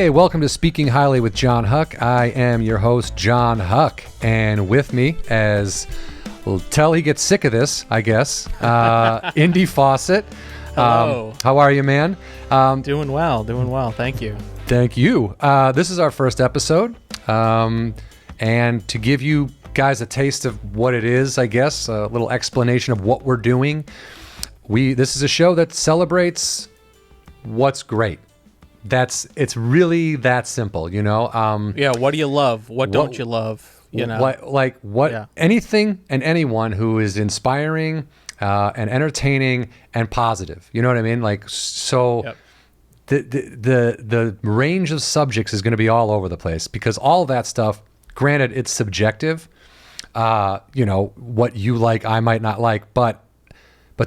Hey, welcome to Speaking Highly with Jon Huck. I am your host, Jon Huck, and with me, as we'll tell he gets sick of this, I guess, Indy Fawcett. Hello. How are you, man? Doing well. Thank you. Thank you. This is our first episode, and to give you guys a taste of what it is, I guess, a little explanation of what we're doing. This is a show that celebrates what's great. It's really that simple, you know? What do you love? What don't you love? You know? Anything and anyone who is inspiring and entertaining and positive. You know what I mean? The range of subjects is going to be all over the place because all that stuff, granted, it's subjective. What you like, I might not like, but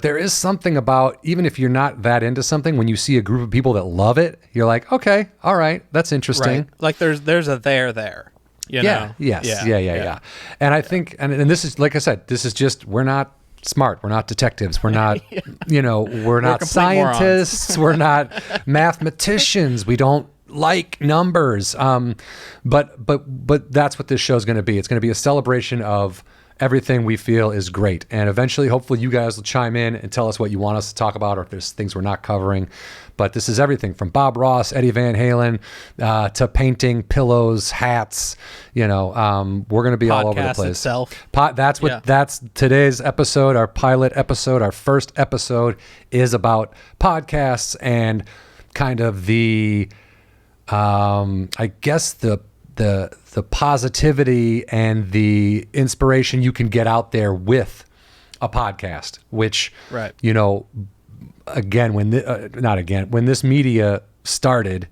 there is something about, even if you're not that into something, when you see a group of people that love it, you're like, okay, all right, that's interesting. Right. Like there's a there. You know? Yeah. And I think, and this is, like I said, this is just, we're not smart. We're not detectives. We're not, we're not scientists. We're not mathematicians. We don't like numbers. But that's what this show is going to be. It's going to be a celebration of everything we feel is great. And eventually, hopefully, you guys will chime in and tell us what you want us to talk about or if there's things we're not covering. But this is everything from Bob Ross, Eddie Van Halen, to painting, pillows, hats. We're going to be all over the place. Itself. That's today's episode, our pilot episode, our first episode is about podcasts and kind of the positivity and the inspiration you can get out there with a podcast, which, right. When this media started,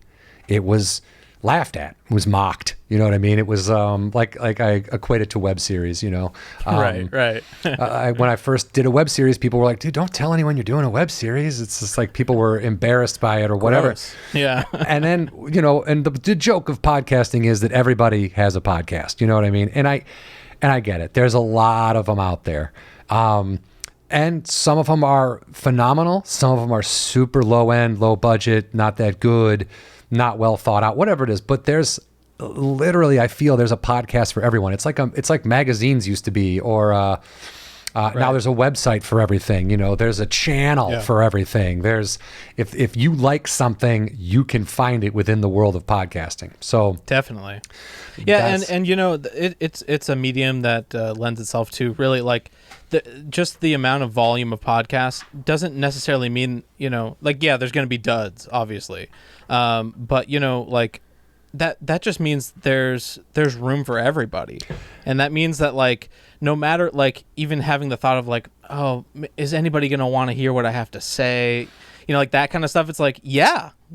it was laughed at, it was mocked. You know what I mean? It was like I equate it to web series, Right. When I first did a web series, people were like, dude, don't tell anyone you're doing a web series. It's just like people were embarrassed by it or whatever. Gross. Yeah. And then, and the joke of podcasting is that everybody has a podcast. You know what I mean? And I get it. There's a lot of them out there. And some of them are phenomenal. Some of them are super low end, low budget, not that good, not well thought out, whatever it is. But there's literally, I feel there's a podcast for everyone. It's like magazines used to be, or right. Now there's a website for everything. There's a channel for everything. There's if you like something, you can find it within the world of podcasting. So definitely, yeah, and it's a medium that lends itself to really like just the amount of volume of podcasts doesn't necessarily mean there's going to be duds, obviously, but that just means there's room for everybody, and that means that no matter even having the thought of oh, is anybody gonna want to hear what I have to say, that kind of stuff. It's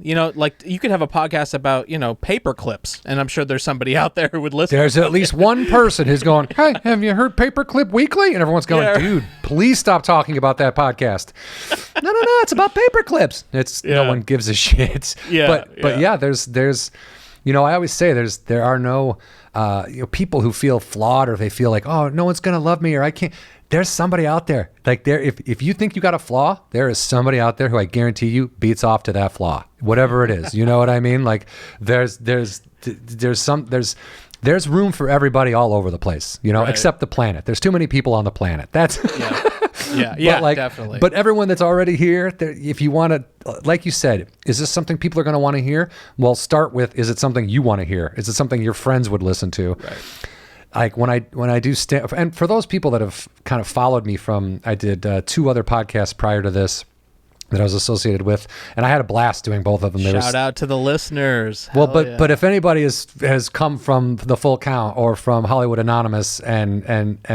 you could have a podcast about paper clips, and I'm sure there's somebody out there who would listen. There's at least one person who's going, hey, have you heard Paperclip Weekly? And everyone's going, dude, please stop talking about that podcast. No, it's about paper clips. No one gives a shit. There's I always say there are no people who feel flawed, or they feel like, oh, no one's gonna love me, or I can't. There's somebody out there if you think you got a flaw, there is somebody out there who I guarantee you beats off to that flaw, whatever it is. You know what I mean? There's room for everybody all over the place, right. Except the planet. There's too many people on the planet. That's definitely. But everyone that's already here, if you want to, like you said, is this something people are going to want to hear? Well, start with, is it something you want to hear? Is it something your friends would listen to? Right. Like when I do and for those people that have kind of followed me I did 2 other podcasts prior to this that I was associated with, and I had a blast doing both of them. Shout out to the listeners. Well, but if anybody has come from the Full Count or from Hollywood Anonymous and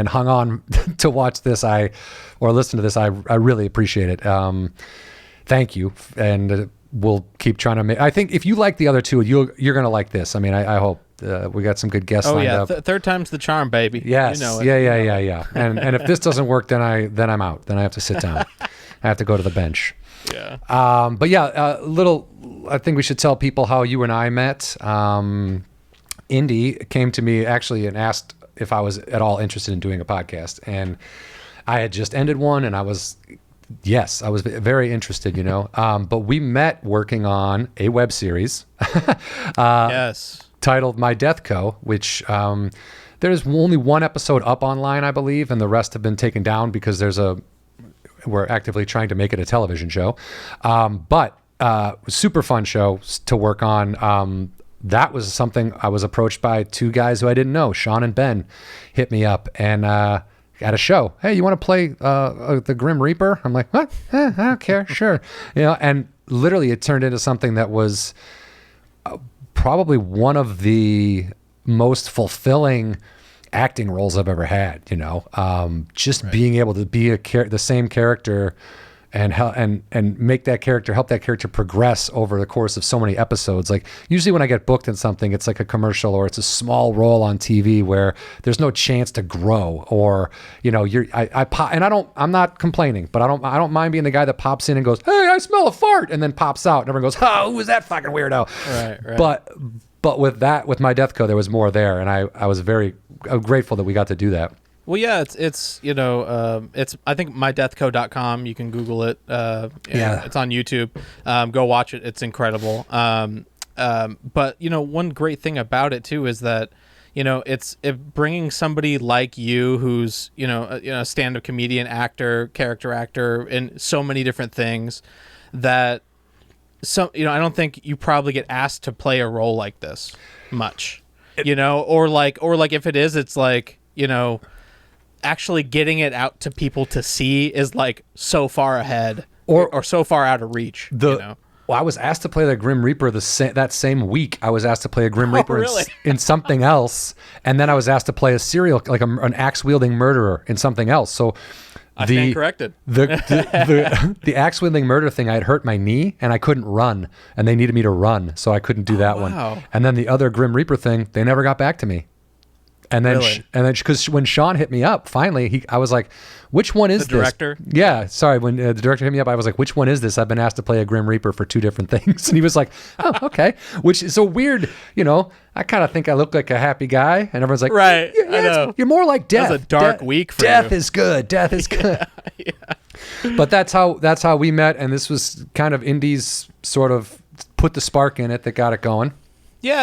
hung on to watch this or listen to this, I really appreciate it. Thank you, and we'll keep trying to make. I think if you like the other 2, you're going to like this. I mean, I hope. We got some good guests lined up. Third time's the charm, baby. Yes. Yeah. And if this doesn't work, then I'm out. Then I have to sit down. I have to go to the bench. Yeah. I think we should tell people how you and I met. Indy came to me actually and asked if I was at all interested in doing a podcast, and I had just ended one, and I was Yes, I was very interested, but we met working on a web series Yes. titled My Death Co., which there's only one episode up online, I believe, and the rest have been taken down because we're actively trying to make it a television show. But super fun show to work on. That was something I was approached by two guys who I didn't know. Sean and Ben hit me up and at a show. Hey, you want to play the Grim Reaper? I'm like, what? I don't care. Sure. And literally it turned into something that was probably one of the most fulfilling acting roles I've ever had. Just being able to be the same character and help make that character, help that character progress over the course of so many episodes. Like usually when I get booked in something, it's like a commercial or it's a small role on TV where there's no chance to grow, or I'm not complaining, but I don't mind being the guy that pops in and goes, hey, I smell a fart, and then pops out and everyone goes, oh, who was that fucking weirdo? Right. But with My Death Co., there was more there, and I was very grateful that we got to do that. Well, yeah, it's I think mydeathco.com. You can Google it. It's on YouTube. Go watch it. It's incredible. But one great thing about it too is that it's bringing somebody like you who's a stand-up comedian, actor, character actor, in so many different things that I don't think you probably get asked to play a role like this much. Or if it is, it's like actually getting it out to people to see is like so far ahead or so far out of reach. Well, I was asked to play the Grim Reaper that same week. I was asked to play a Grim Reaper really? in something else, and then I was asked to play a serial, like an axe wielding murderer in something else. So I stand corrected. The axe wielding murder thing, I had hurt my knee and I couldn't run, and they needed me to run, so I couldn't do that one. And then the other Grim Reaper thing, they never got back to me. And then, because when Sean hit me up, finally, I was like, which one is this? The director? Yeah, sorry. When the director hit me up, I was like, which one is this? I've been asked to play a Grim Reaper for two different things. And he was like, oh, okay. Which is so weird. I kind of think I look like a happy guy. And everyone's like, right. Yeah, I know. You're more like Death. That was a dark week for Death you. is good. Death is good. Yeah. But that's how we met. And this was kind of Indy's sort of put the spark in it that got it going. Yeah,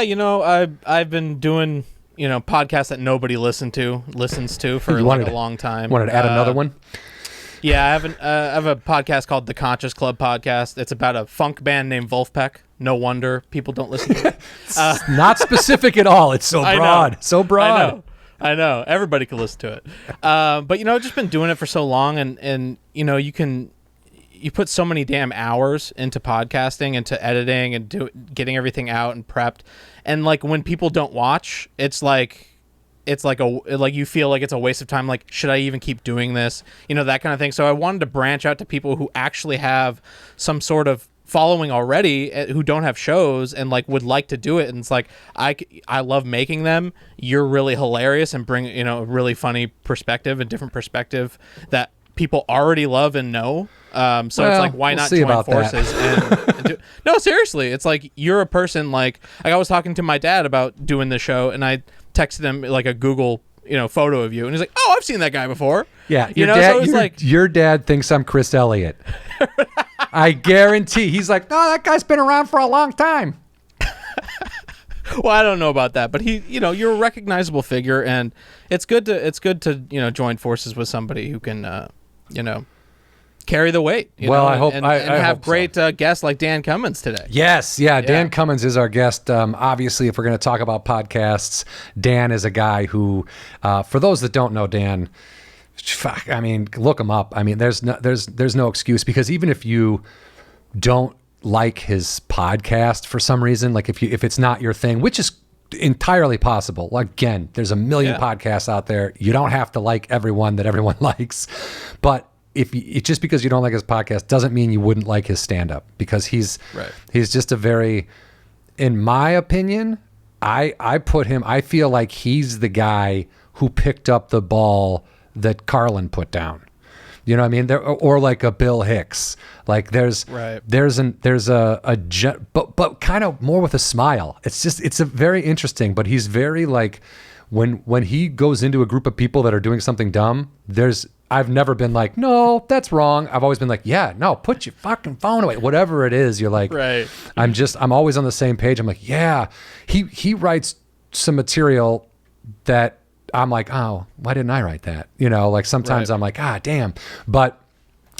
I've been doing podcasts that nobody listens to for a long time. Wanted to add another one? Yeah, I have a podcast called The Conscious Club Podcast. It's about a funk band named Wolfpack. No wonder people don't listen to it. It's not specific at all. It's so broad. So broad. I know. Everybody can listen to it. But I've just been doing it for so long, and you put so many damn hours into podcasting, into editing, and getting everything out and prepped. And like when people don't watch, it's like you feel like it's a waste of time. Like, should I even keep doing this? That kind of thing. So I wanted to branch out to people who actually have some sort of following already, who don't have shows and like would like to do it. And it's like, I love making them. You're really hilarious and bring, a really funny perspective, a different perspective that people already love and know. It's like, why not join forces and do, no, seriously, it's like, you're a person like I was talking to my dad about doing the show, and I texted him like a Google photo of you, and he's like, oh, I've seen that guy before. Yeah, your dad thinks I'm Chris Elliott. I guarantee. He's like, no, that guy's been around for a long time. Well, I don't know about that, but you're a recognizable figure, and it's good to join forces with somebody who can carry the weight. I hope and I have hope great guests like Dan Cummins today. Yes, Dan Cummins is our guest. Obviously, if we're going to talk about podcasts, Dan is a guy who, for those that don't know Dan, look him up. There's no excuse, because even if you don't like his podcast for some reason, like if it's not your thing, which is entirely possible. Again, there's a million podcasts out there. You don't have to like everyone that everyone likes, but just because you don't like his podcast doesn't mean you wouldn't like his stand-up, because he's just a very, in my opinion, I feel like he's the guy who picked up the ball that Carlin put down. You know what I mean? Or like a Bill Hicks. Like there's kind of more with a smile. It's a very interesting, but he's very like, when he goes into a group of people that are doing something dumb, there's I've never been like, no, that's wrong. I've always been like, yeah, no, put your fucking phone away. Whatever it is, you're like, right. I'm always on the same page. I'm like, yeah, he writes some material that I'm like, oh, why didn't I write that? You know, like sometimes I'm like, damn. But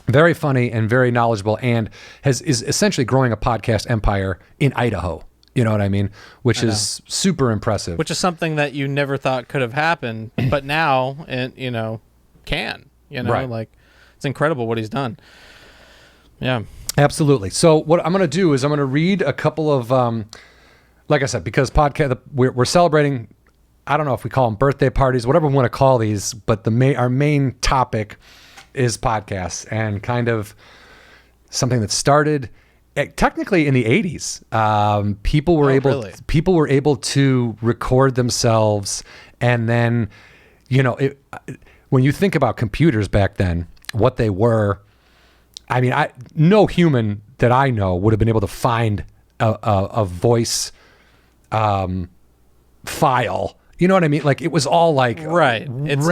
very funny and very knowledgeable, and is essentially growing a podcast empire in Idaho. You know what I mean? Which is super impressive. Which is something that you never thought could have happened, but now, can. Right. Like, it's incredible what he's done. Yeah. Absolutely. So what I'm going to do is I'm going to read a couple of, like I said, because we're celebrating, I don't know if we call them birthday parties, whatever we want to call these, but our main topic is podcasts, and kind of something that started technically in the 80s. People were able to record themselves, and then, when you think about computers back then, what they were, I mean, no human that I know would have been able to find a voice file. You know what I mean? Like, it was all like random, it's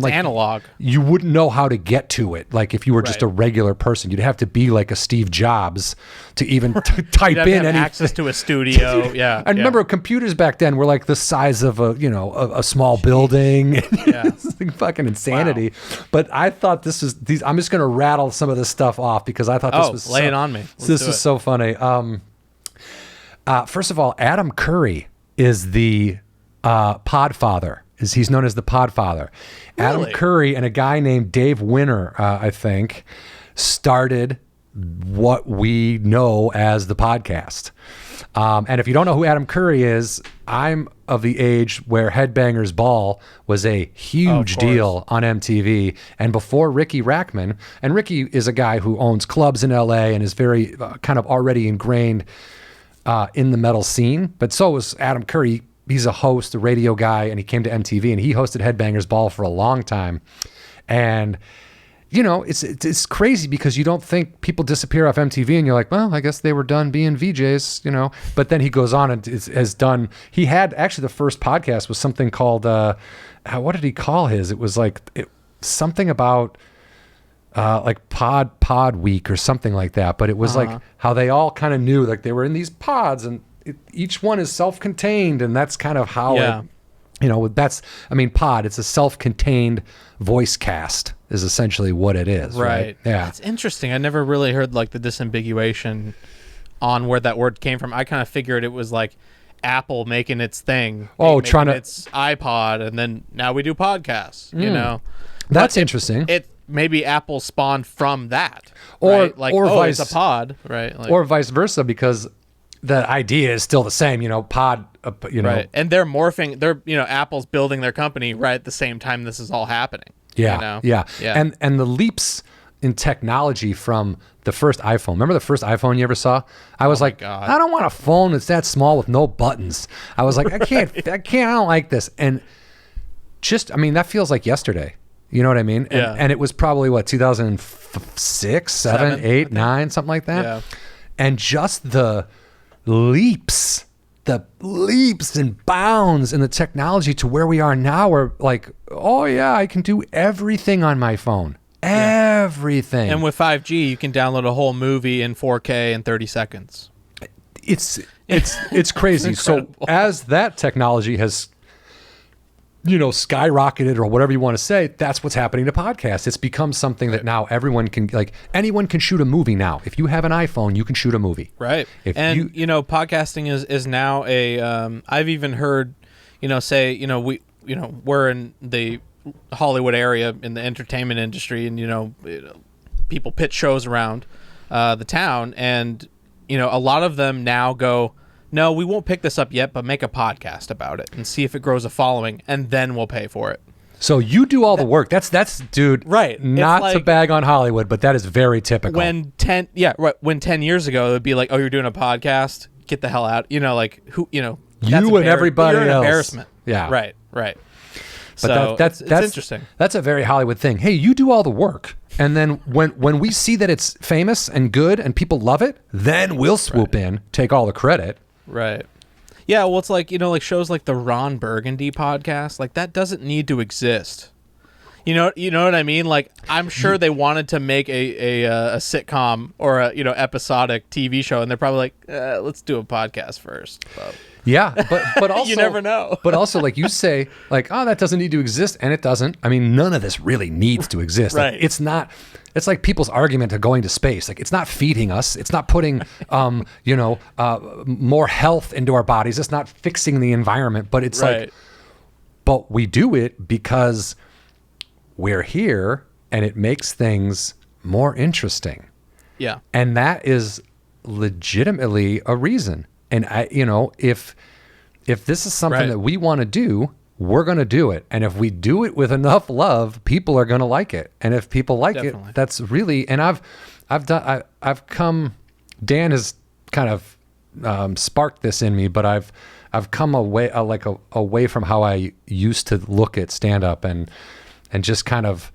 like analog. You wouldn't know how to get to it. Like, if you were just a regular person, you'd have to be like a Steve Jobs to even type in any access to a studio. Yeah. I remember computers back then were like the size of a small building. It's like fucking insanity. Wow. But I thought I'm just going to rattle some of this stuff off because I thought this was lay it on me. This is so funny. First of all, Adam Curry is the Podfather. He's known as the Podfather. Really? Adam Curry and a guy named Dave Winner, I think, started what we know as the podcast. And if you don't know who Adam Curry is, I'm of the age where Headbangers Ball was a huge deal on MTV. And before Ricky Rackman, and Ricky is a guy who owns clubs in LA and is very kind of already ingrained in the metal scene, but so was Adam Curry. He's a host, a radio guy, and he came to MTV, and he hosted Headbangers Ball for a long time. And, it's crazy because you don't think people disappear off MTV, and you're like, well, I guess they were done being VJs, But then he goes on and has done, he had, actually the first podcast was something called, what did he call his? It was like something about like pod week or something like that. But it was like how they all kind of knew, like they were in these pods, and each one is self-contained, and that's kind of how pod, it's a self-contained voice cast is essentially what it is. Right. Yeah. It's interesting. I never really heard like the disambiguation on where that word came from. I kind of figured it was like Apple making its thing. Trying to its iPod, and then now we do podcasts, That's interesting. It maybe Apple spawned from that. Or right? Like, vice, it's a pod, right? Like, or vice versa, because the idea is still the same, pod, Right. And they're morphing, Apple's building their company right at the same time this is all happening. Yeah. Yeah. And the leaps in technology from the first iPhone. Remember the first iPhone you ever saw? I was like, God. I don't want a phone that's that small with no buttons. I was like, I don't like this. And that feels like yesterday. You know what I mean? And it was probably 2006, 7, 8, 9, something like that. Yeah. And just the leaps and bounds in the technology to where we are now, we're like, oh yeah, I can do everything on my phone. Everything. And with 5G, you can download a whole movie in 4K in 30 seconds. It's crazy. So as that technology has skyrocketed, or whatever you want to say, that's what's happening to podcasts. It's become something that now everyone can, like, anyone can shoot a movie now. If you have an iPhone, you can shoot a movie. Right. Podcasting is now I've even heard, we're in the Hollywood area in the entertainment industry, and, people pitch shows around the town, and, a lot of them now go, no, we won't pick this up yet, but make a podcast about it and see if it grows a following, and then we'll pay for it. So you do all the work. That's dude. Right. Not to bag on Hollywood, but that is very typical. When 10 years ago it would be like, oh, you're doing a podcast, get the hell out. You and everybody else. Embarrassment. Yeah. Right. But so that's interesting. That's a very Hollywood thing. Hey, you do all the work, and then when we see that it's famous and good and people love it, then we'll swoop in, take all the credit. Right. Yeah, well, it's like, like shows like the Ron Burgundy podcast, like that doesn't need to exist. You know what I mean? Like, I'm sure they wanted to make a sitcom or a episodic TV show, and they're probably like, let's do a podcast first. Yeah, but also you never know. But also, like you say, like, oh, that doesn't need to exist, and it doesn't. I mean, none of this really needs to exist. Right. Like, it's not. It's like people's argument of going to space. Like, it's not feeding us. It's not putting, more health into our bodies. It's not fixing the environment. But it's like, but we do it because we're here, and it makes things more interesting. Yeah, and that is legitimately a reason. And if this is something that we want to do, we're going to do it. And if we do it with enough love, people are going to like it. And if people like it, that's really, and I've come, Dan has kind of sparked this in me, but I've come away, away from how I used to look at stand up and just kind of,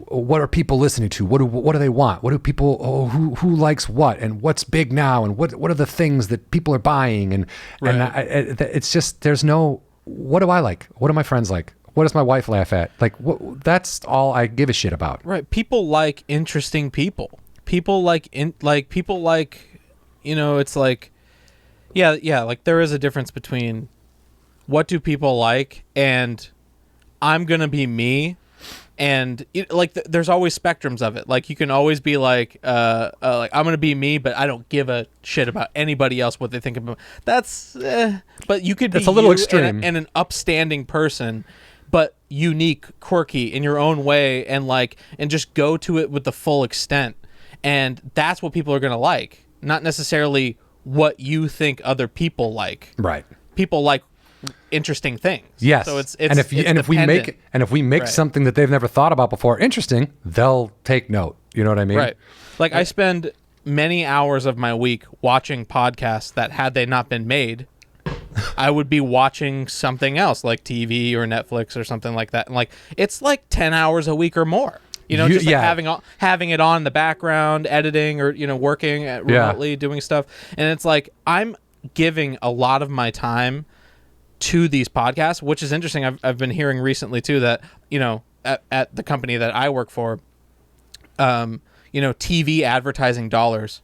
what are people listening to? What do they want? What do people? Who likes what? And what's big now? And what are the things that people are buying? And it's just there's no. What do I like? What do my friends like? What does my wife laugh at? Like that's all I give a shit about. Right. People like interesting people. People like people like. It's like, yeah. Like there is a difference between what do people like and I'm gonna be me. And there's always spectrums of it. Like you can always be like I'm gonna be me, but I don't give a shit about anybody else what they think about. That's, but you could be a little extreme and an upstanding person, but unique, quirky in your own way, and just go to it with the full extent. And that's what people are gonna like, not necessarily what you think other people like. Right. People like interesting things. Yes. So it's if we make something that they've never thought about before interesting, they'll take note. You know what I mean? Right. Like I spend many hours of my week watching podcasts that had they not been made, I would be watching something else like TV or Netflix or something like that. And it's 10 hours a week or more. Having it on in the background, editing or working remotely, doing stuff. And it's like I'm giving a lot of my time to these podcasts, which is interesting. I've been hearing recently too that at the company that I work for, TV advertising dollars,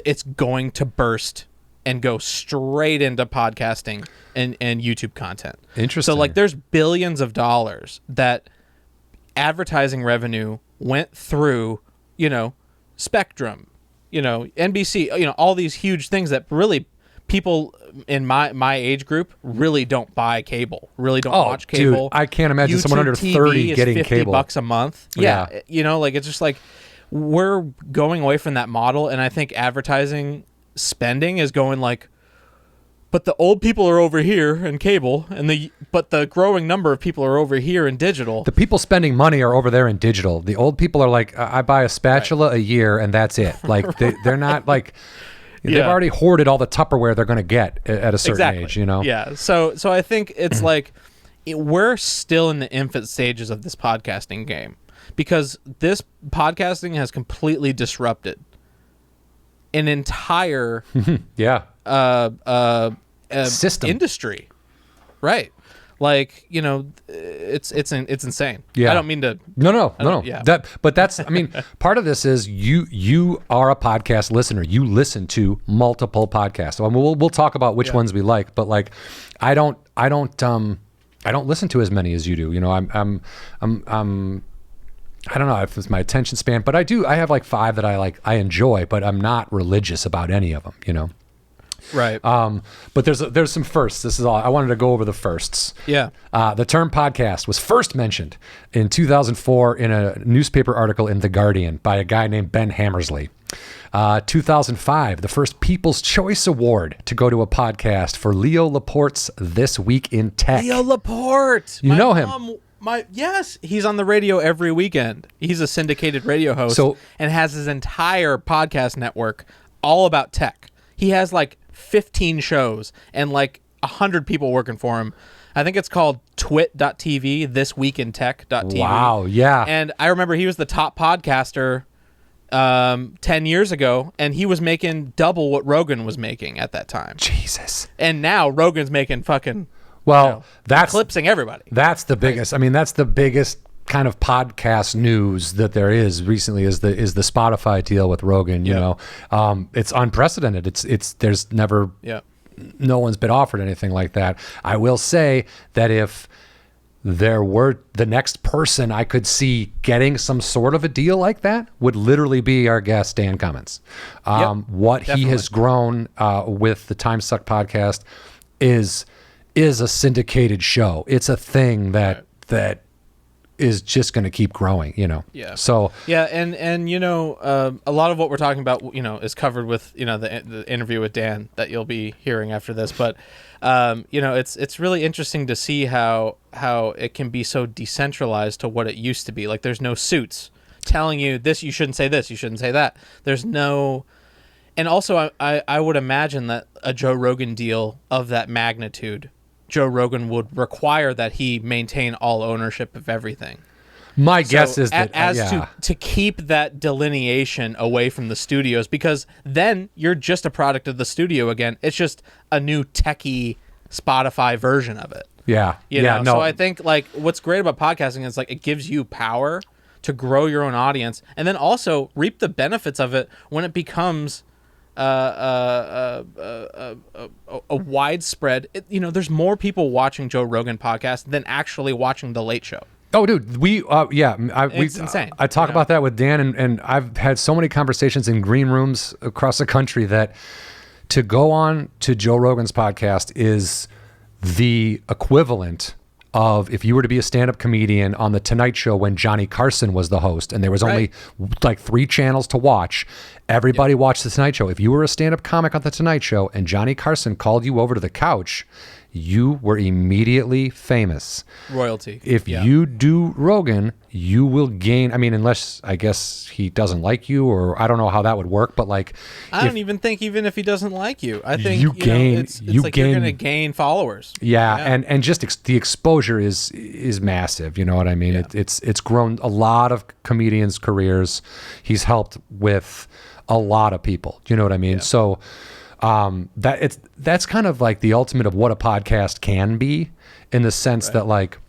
it's going to burst and go straight into podcasting and YouTube content. Interesting. So there's billions of dollars that advertising revenue went through, Spectrum, NBC, all these huge things that really people in my age group really don't buy cable, really don't watch cable. Dude, I can't imagine YouTube someone under 30 is getting cable. $50 a month. Yeah. It's just we're going away from that model, and I think advertising spending is going but the old people are over here in cable, but the growing number of people are over here in digital. The people spending money are over there in digital. The old people are like, I buy a spatula a year and that's it. They're not they've already hoarded all the Tupperware they're going to get at a certain age, Yeah. So I think it's we're still in the infant stages of this podcasting game, because this podcasting has completely disrupted an entire system, industry. Right. It's insane. Yeah. I don't mean to. No. Yeah. But that's, part of this is you are a podcast listener. You listen to multiple podcasts. So we'll talk about which ones we like, but I don't listen to as many as you do. I'm I don't know if it's my attention span, but I have 5 that I enjoy, but I'm not religious about any of them, Right. But there's some firsts. This is all I wanted to go over. The firsts. Yeah. The term podcast was first mentioned in 2004 in a newspaper article in The Guardian by a guy named Ben Hammersley. 2005, the first People's Choice Award to go to a podcast for Leo Laporte's This Week in Tech. Leo Laporte. You know him. Yes, he's on the radio every weekend. He's a syndicated radio host and has his entire podcast network all about tech. He has 15 shows and 100 people working for him. I think it's called twit.tv, thisweekintech.tv. Wow, yeah. And I remember he was the top podcaster 10 years ago, and he was making double what Rogan was making at that time. Jesus. And now Rogan's making fucking Well, that's eclipsing everybody. That's the biggest. I mean, that's the biggest kind of podcast news that there is recently is the Spotify deal with Rogan. You know, it's unprecedented. It's there's never no one's been offered anything like that. I will say that if there were the next person I could see getting some sort of a deal like that would literally be our guest Dan Cummins. What definitely. He has grown with the Time Suck podcast is a syndicated show. It's a thing that is just going to keep growing, you know? Yeah. So, and you know, a lot of what we're talking about, you know, is covered with, you know, the interview with Dan that you'll be hearing after this. But, you know, it's really interesting to see how it can be so decentralized to what it used to be. Like, there's no suits telling you this, you shouldn't say this, you shouldn't say that. There's no, and also I would imagine that a Joe Rogan deal of that magnitude, Joe Rogan would require that he maintain all ownership of everything. My guess is that to keep that delineation away from the studios, because then you're just a product of the studio again. It's just a new techie Spotify version of it. Yeah. You know? So I think like what's great about podcasting is like it gives you power to grow your own audience and then also reap the benefits of it when it becomes a widespread. You know, there's more people watching Joe Rogan podcast than actually watching The Late Show. Oh, dude, it's insane. I talk about that with Dan, and I've had so many conversations in green rooms across the country that to go on to Joe Rogan's podcast is the equivalent of if you were to be a stand-up comedian on The Tonight Show when Johnny Carson was the host, and there was only like 3 channels to watch. Everybody watched The Tonight Show. If you were a stand-up comic on The Tonight Show and Johnny Carson called you over to the couch, you were immediately famous. Royalty. If you do Rogan, you will gain. I mean, unless I guess he doesn't like you, or I don't know how that would work. But like, I don't even think even if he doesn't like you, I think you gain. It's like you're going to gain followers. Yeah, and just the exposure is massive. You know what I mean? Yeah. It's grown a lot of comedians' careers. He's helped with a lot of people. You know what I mean? Yeah. So. That's kind of like the ultimate of what a podcast can be, in the sense that like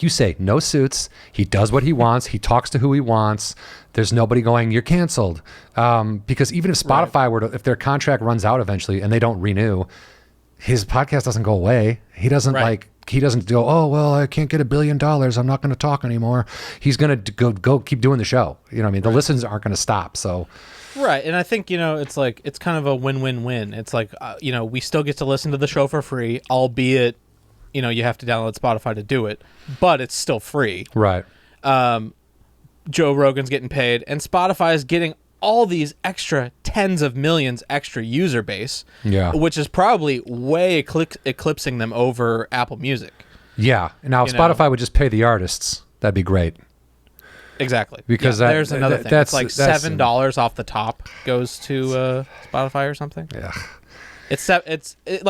you say, no suits. He does what he wants. He talks to who he wants. There's nobody going, you're canceled. Because even if Spotify were to, if their contract runs out eventually and they don't renew, his podcast doesn't go away. He doesn't he doesn't go, oh, well, I can't get $1 billion. I'm not going to talk anymore. He's going to go keep doing the show. You know what I mean? The listens aren't going to stop. So. Right, and I think, you know, it's like, it's kind of a win-win-win. It's like, you know, we still get to listen to the show for free, albeit, you know, you have to download Spotify to do it, but it's still free. Right. Joe Rogan's getting paid, and Spotify is getting all these extra tens of millions extra user base, which is probably way eclipsing them over Apple Music. Yeah. Now, if Spotify would just pay the artists, that'd be great. Because there's another thing. It's like $7 off the top goes to Spotify or something. Yeah, it's like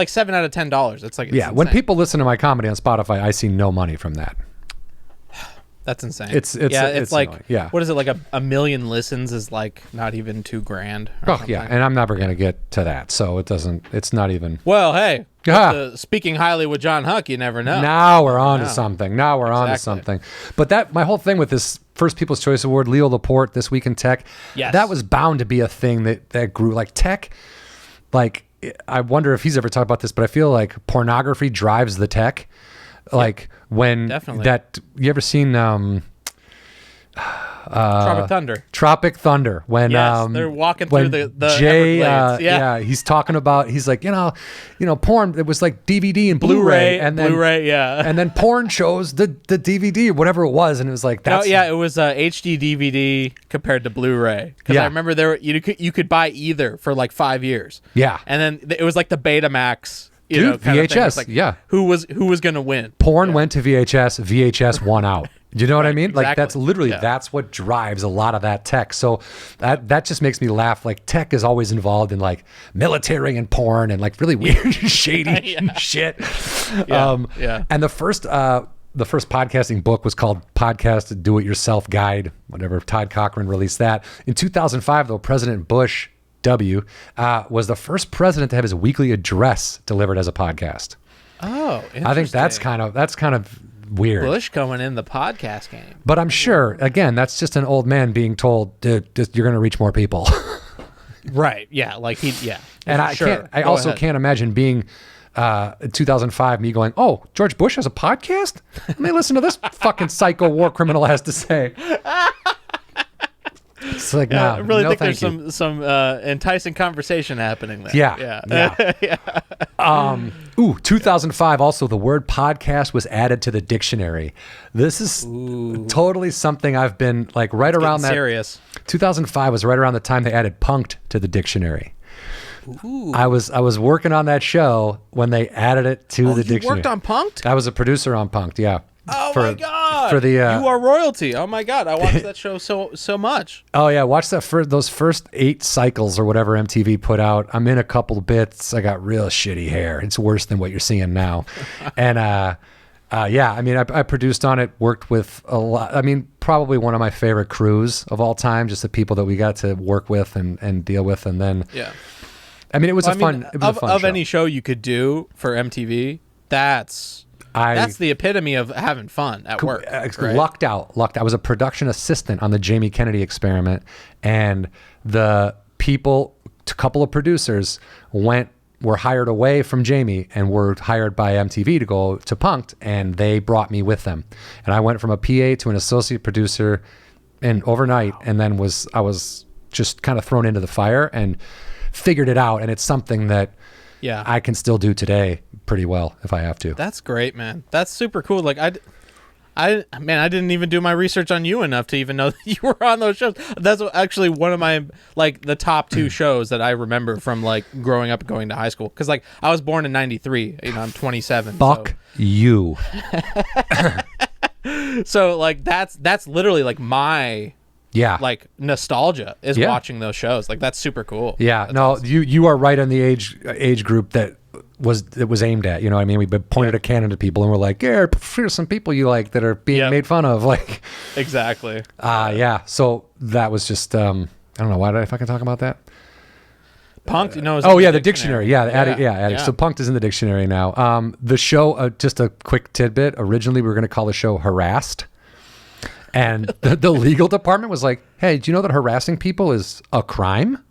$7 out of $10. It's like when people listen to my comedy on Spotify, I see no money from that. That's insane. It's like annoying. What is it, like a million listens is like not even $2,000. And I'm never gonna get to that, so it's not even. Well, hey. Speaking highly with Jon Huck, you never know. Now we're on to something. But that my whole thing with this first People's Choice Award, Leo Laporte, This Week in Tech, that was bound to be a thing that grew. Like tech, like I wonder if he's ever talked about this, but I feel like pornography drives the tech. Like when definitely. that you ever seen Tropic Thunder when they're walking through the Jay he's talking about, he's like, you know porn, it was like DVD and Blu-ray and then and then porn shows the DVD or whatever it was, and it was like it was HD DVD compared to Blu-ray, because I remember you could buy either for like 5 years, and then it was like the Betamax. VHS, who was gonna win? Porn went to VHS won out. You know what I mean? Exactly. Like that's literally that's what drives a lot of that tech. So that just makes me laugh. Like tech is always involved in like military and porn and like really weird shady shit. And the first podcasting book was called Podcast Do It Yourself Guide, whatever. Todd Cochran released that in 2005. Though President Bush was the first president to have his weekly address delivered as a podcast. Oh, interesting. I think that's kind of weird. Bush going in the podcast game. But I'm sure, again, that's just an old man being told, dude, you're going to reach more people. Right. Yeah. Like And I also can't imagine being in 2005, me going, oh, George Bush has a podcast? Let me listen to this fucking psycho war criminal has to say. It's like, I really think there's some enticing conversation happening there. Yeah. 2005, also, the word podcast was added to the dictionary. This is totally something I've been like right around that. Serious. 2005 was right around the time they added punked to the dictionary. Ooh. I was working on that show when they added it to the dictionary. You worked on punked? I was a producer on punked, yeah. Oh my God! For the you are royalty. Oh my God! I watched that show so much. Oh yeah, watch that for those first 8 cycles or whatever MTV put out. I'm in a couple bits. I got real shitty hair. It's worse than what you're seeing now. And yeah, I mean, I produced on it. Worked with a lot. I mean, probably one of my favorite crews of all time. Just the people that we got to work with and deal with, and then I mean, it was a fun show. Any show you could do for MTV. That's the epitome of having fun at work. Right? Lucked out. I was a production assistant on the Jamie Kennedy Experiment, and the people, a couple of producers, were hired away from Jamie and were hired by MTV to go to Punked, and they brought me with them. And I went from a PA to an associate producer overnight, and then I was just kind of thrown into the fire and figured it out. And it's something that I can still do today pretty well if I have to. That's great, man. That's super cool. Like I didn't even do my research on you enough to even know that you were on those shows. That's actually one of my the top 2 shows that I remember from growing up and going to high school. Because I was born in '93. I'm 27. Fuck you. So that's literally my nostalgia is watching those shows. That's super cool. Yeah. That's no, awesome. you are right on the age group that was aimed at. You know what I mean? We pointed a cannon to people and we're like, yeah, here's some people you like that are being made fun of. Exactly. Yeah. So that was just I don't know, why did I fucking talk about that? Punked, the dictionary. Yeah. So Punked is in the dictionary now. The show, just a quick tidbit. Originally, we were going to call the show Harassed. And the legal department was like, hey, do you know that harassing people is a crime?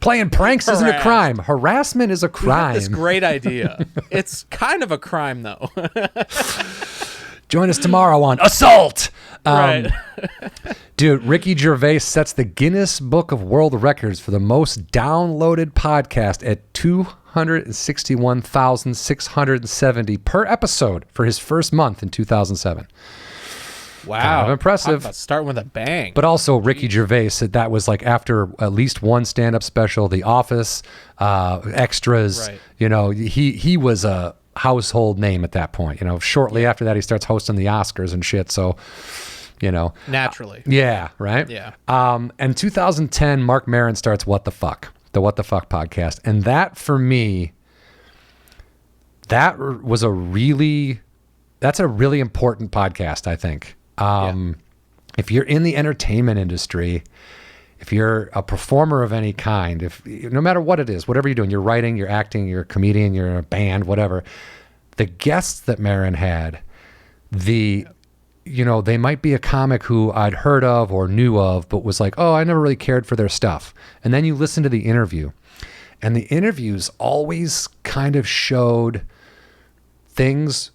Playing pranks isn't a crime. Harassment is a crime. This great idea. It's kind of a crime, though. Join us tomorrow on Assault. Right. Dude, Ricky Gervais sets the Guinness Book of World Records for the most downloaded podcast at 261,670 per episode for his first month in 2007. Wow. Kind of impressive. Talk about starting with a bang. But also Ricky Gervais said that was after at least one stand-up special, The Office, Extras. Right. He was a household name at that point. Shortly after that, he starts hosting the Oscars and shit. So, naturally. Yeah. Right. Yeah. And 2010, Mark Maron starts What the Fuck, the What the Fuck podcast. And that for me, that's a really important podcast, I think. If you're in the entertainment industry, if you're a performer of any kind, no matter what it is, whatever you're doing, you're writing, you're acting, you're a comedian, you're in a band, whatever, the guests that Maron had, they might be a comic who I'd heard of or knew of, but was like, oh, I never really cared for their stuff. And then you listen to the interview, and the interviews always kind of showed things.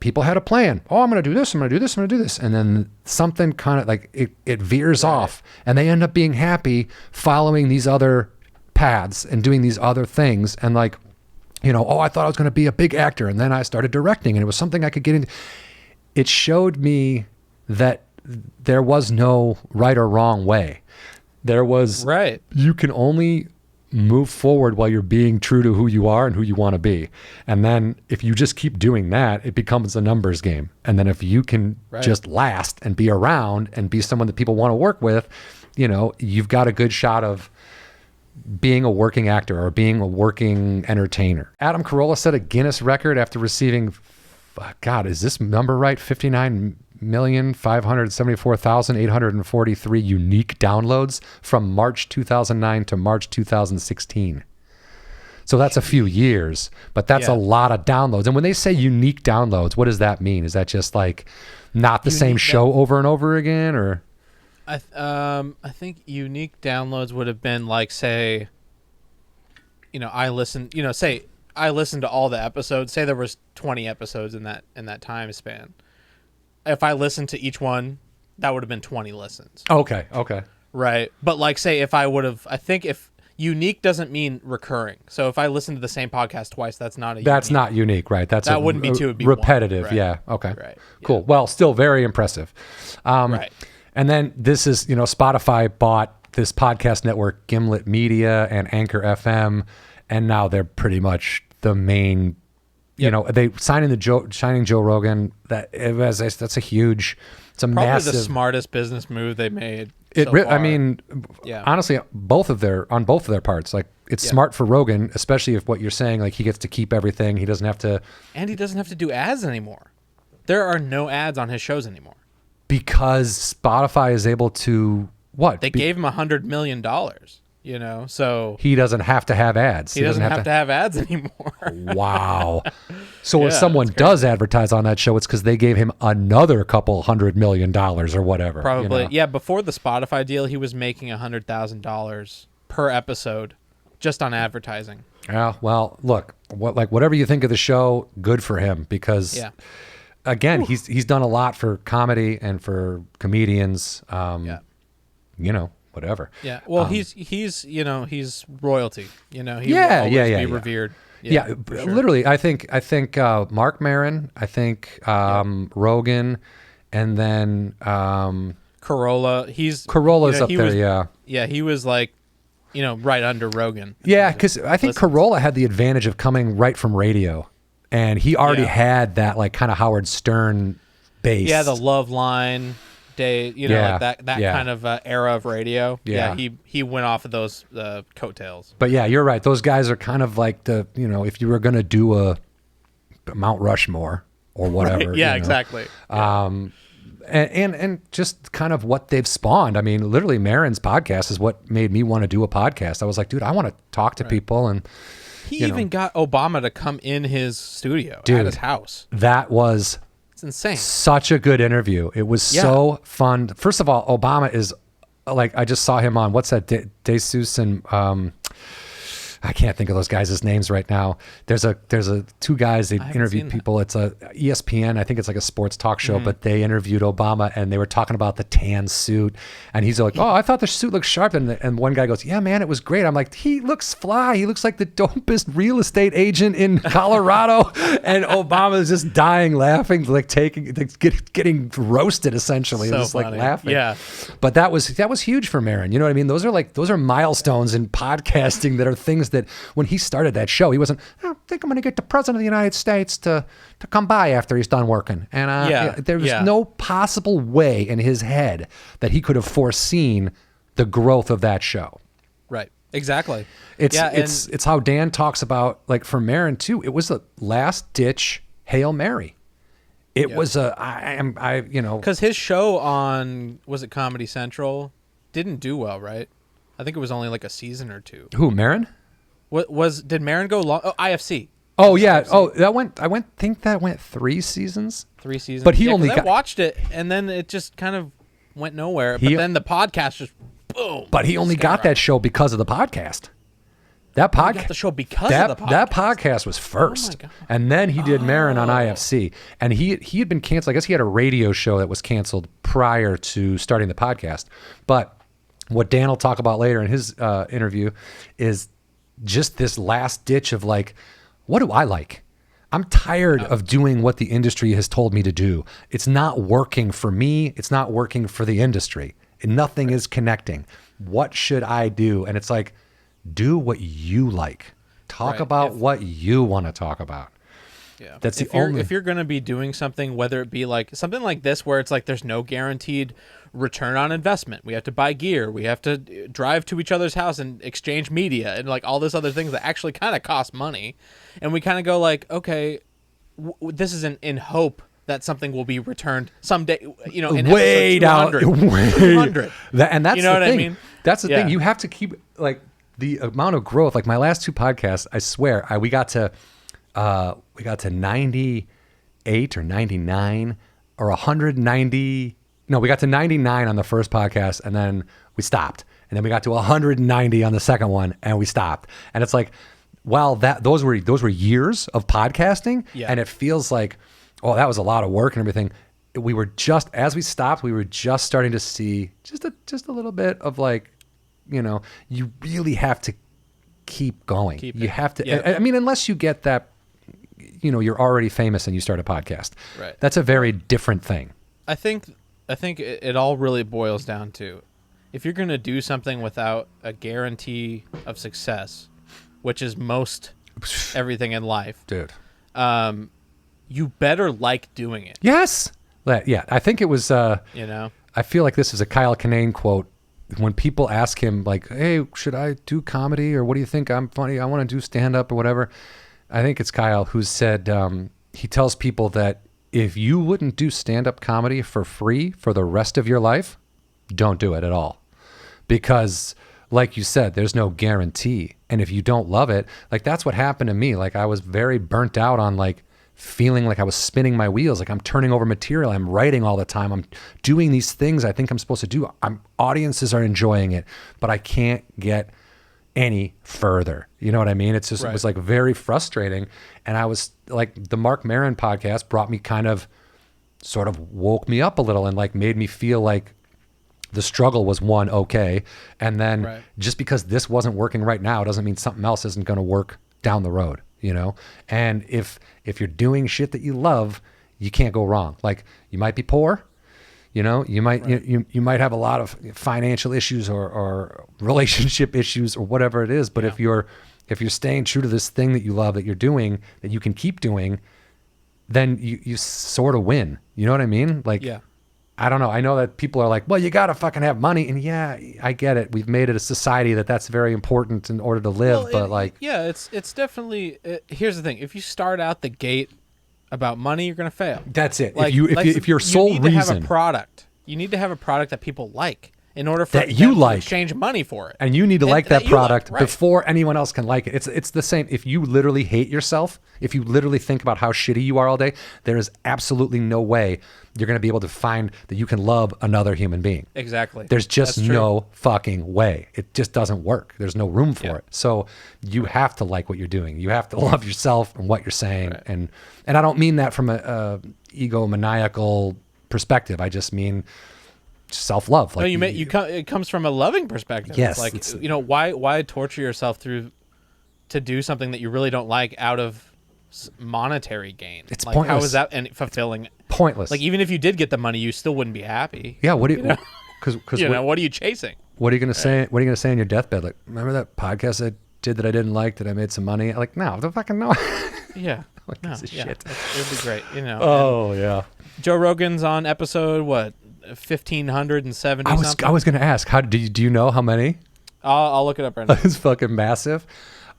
People had a plan. Oh, I'm going to do this. I'm going to do this. I'm going to do this. And then something kind of it veers off, and they end up being happy following these other paths and doing these other things. And I thought I was going to be a big actor. And then I started directing, and it was something I could get into. It showed me that there was no right or wrong way. There was, you can only move forward while you're being true to who you are and who you want to be. And then if you just keep doing that, it becomes a numbers game. And then if you can just last and be around and be someone that people want to work with, you've got a good shot of being a working actor or being a working entertainer. Adam Carolla set a Guinness record after receiving, God, is this number right? 59,574,843 unique downloads from March 2009 to March 2016. So that's a few years, but that's a lot of downloads. And when they say unique downloads, what does that mean? Is that just like not the same show over and over again, or? I think unique downloads would have been like, say, I listened to all the episodes. Say there was 20 episodes in that time span. If I listened to each one, that would have been 20 listens. Okay. Right. But like, say if I think if unique doesn't mean recurring. So if I listen to the same podcast twice, that's not not unique, right? That wouldn't be two, it'd be repetitive. One. Right. Yeah. Okay. Right. Cool. Yeah. Well, still very impressive. Right. And then this is, Spotify bought this podcast network, Gimlet Media and Anchor FM, and now they're pretty much the main. They signing Joe Rogan. That's a huge. It's a probably massive. The smartest business move they made. I mean, honestly, on both of their parts, like it's smart for Rogan, especially if what you're saying, like he gets to keep everything. He doesn't have to, and he doesn't have to do ads anymore. There are no ads on his shows anymore because Spotify is able to what? They gave him $100 million. So he doesn't have to have ads. He doesn't have to have ads anymore. Wow. So if someone does advertise on that show, it's because they gave him another couple $100 million or whatever. Probably. Yeah. Before the Spotify deal, he was making $100,000 per episode just on advertising. Yeah. Well, look, whatever you think of the show, good for him because again, he's done a lot for comedy and for comedians. Whatever. Yeah. Well, he's royalty. He will always be revered. Yeah, sure. Literally. I think Mark Maron. I think Rogan, and then Carolla. Carolla's up there. Yeah. Yeah, he was like, right under Rogan. Yeah, because I think Carolla had the advantage of coming right from radio, and he already had that like kind of Howard Stern base. Yeah, the Love Line. Day, like that kind of era of radio. Yeah, he went off of those coattails. But yeah, you're right. Those guys are kind of like the if you were going to do a Mount Rushmore or whatever. Right. Yeah, exactly. And just kind of what they've spawned. I mean, literally, Maron's podcast is what made me want to do a podcast. I was like, dude, I want to talk to people, and he even got Obama to come in his studio at his house. That was. It's insane. Such a good interview. It was so fun. First of all, Obama is like, I just saw him on, what's that, DeSeuss and I can't think of those guys' names right now. There's two guys, they interviewed people. It's a ESPN. I think it's like a sports talk show, but they interviewed Obama and they were talking about the tan suit. And he's like, oh, I thought the suit looked sharp. And one guy goes, yeah, man, it was great. I'm like, he looks fly. He looks like the dopest real estate agent in Colorado. And Obama's just dying laughing, like getting roasted essentially. So just funny. Like laughing. Yeah. But that was huge for Maron. You know what I mean? Those are milestones in podcasting that are things that when he started that show, he wasn't, I think I'm going to get the president of the United States to come by after he's done working. And there was no possible way in his head that he could have foreseen the growth of that show. Right. Exactly. It's how Dan talks about, like for Maron too, it was a last ditch Hail Mary. It was because his show on, was it Comedy Central, didn't do well, right? I think it was only like a season or two. Who, Maron? Did Maron go long? Oh, IFC. Oh yeah. IFC. Think that went 3 seasons. 3 seasons. But he only watched it, and then it just kind of went nowhere. But then the podcast just boom. But he only got that show because of the podcast. That podcast got the show because of the podcast. That podcast was first, and then he did Maron on IFC, and he had been canceled. I guess he had a radio show that was canceled prior to starting the podcast. But what Dan will talk about later in his interview is just this last ditch of like, what do I like? I'm tired of doing what the industry has told me to do. It's not working for me. It's not working for the industry. Nothing is connecting. What should I do? And it's like, do what you like. Talk about what you want to talk about. Yeah. That's if you're going to be doing something, whether it be like something like this, where it's like, there's no guaranteed return on investment. We have to buy gear. We have to drive to each other's house and exchange media and like all this other things that actually kind of cost money. And we kind of go like, okay, this is in hope that something will be returned someday, in way down, 200. And that's you know the what thing. I mean? That's the thing. You have to keep like, the amount of growth, like my last two podcasts, I swear, we got to 98 or 99 or 190. No, we got to 99 on the first podcast, and then we stopped. And then we got to 190 on the second one, and we stopped. And it's like, well, those were years of podcasting, and it feels like, oh, that was a lot of work and everything. We were just, as we stopped, we were just starting to see just a little bit of like, you know, you really have to keep going. You have to. Yeah. I mean, unless you get that, you know, you're already famous and you start a podcast. Right. That's a very different thing. I think it all really boils down to, if you're going to do something without a guarantee of success, which is most everything in life, dude, you better like doing it. Yes. Yeah. I think it was, you know, I feel like this is a Kyle Kinane quote. When people ask him like, hey, should I do comedy, or what do you think? I'm funny. I want to do stand up or whatever. I think it's Kyle who said, he tells people that if you wouldn't do stand up comedy for free for the rest of your life, don't do it at all. Because like you said, there's no guarantee. And if you don't love it, like that's what happened to me. Like I was very burnt out on like feeling like I was spinning my wheels. Like I'm turning over material. I'm writing all the time. I'm doing these things I think I'm supposed to do. Audiences are enjoying it, but I can't get any further. You know what I mean? It's just, It was like very frustrating. And I was like, the Mark Maron podcast brought me kind of sort of woke me up a little and like made me feel like the struggle was okay. And then just because this wasn't working right now doesn't mean something else isn't going to work down the road, you know? And if you're doing shit that you love, you can't go wrong. Like you might be poor, you know, you might, you might have a lot of financial issues or relationship issues or whatever it is. But if you're staying true to this thing that you love, that you're doing, that you can keep doing, then you sort of win. You know what I mean? Like, I don't know. I know that people are like, well, you got to fucking have money. And yeah, I get it. We've made it a society that's very important in order to live. But it's definitely, here's the thing. If you start out the gate about money, you're going to fail. That's it. Like, if your sole reason. You need to have a product. You need to have a product that people like in order for that you them like to exchange money for it. And you need to like that product before anyone else can like it. It's the same. If you literally hate yourself, if you literally think about how shitty you are all day, there is absolutely no way you're going to be able to find that you can love another human being. Exactly. There's just no fucking way. It just doesn't work. There's no room for it. So you have to like what you're doing. You have to love yourself and what you're saying. Right. And I don't mean that from a egomaniacal perspective. I just mean self-love. Like no, it comes from a loving perspective. Yes. It's like, you know, why torture yourself to do something that you really don't like out of monetary gain? It's like, pointless. How is that and fulfilling? Pointless. Like even if you did get the money, you still wouldn't be happy. Yeah. What do you? Because what are you chasing? What are you gonna say? What are you gonna say on your deathbed? Like, remember that podcast I did that I didn't like, that I made some money? Like, no, the fucking no. Yeah. Like, this is shit. It'd be great. You know. Oh yeah. Joe Rogan's on episode 1,570. I was gonna ask, how do you know how many? I'll look it up right now. It's fucking massive.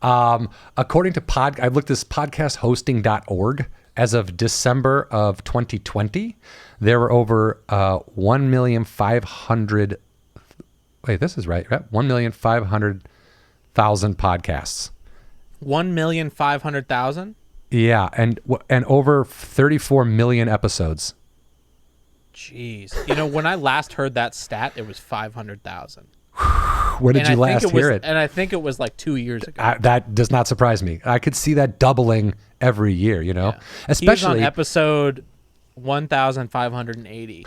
According to I looked this podcasthosting.org. As of December of 2020, there were over 1,500,000. Wait, this is right? 1,500,000 podcasts. 1,500,000. Yeah, and over 34 million episodes. Jeez, you know, when I last heard that stat, it was 500,000. Where did you last hear it? And I think it was like 2 years ago. That does not surprise me. I could see that doubling every year, you know? Yeah. Especially he was on episode 1,580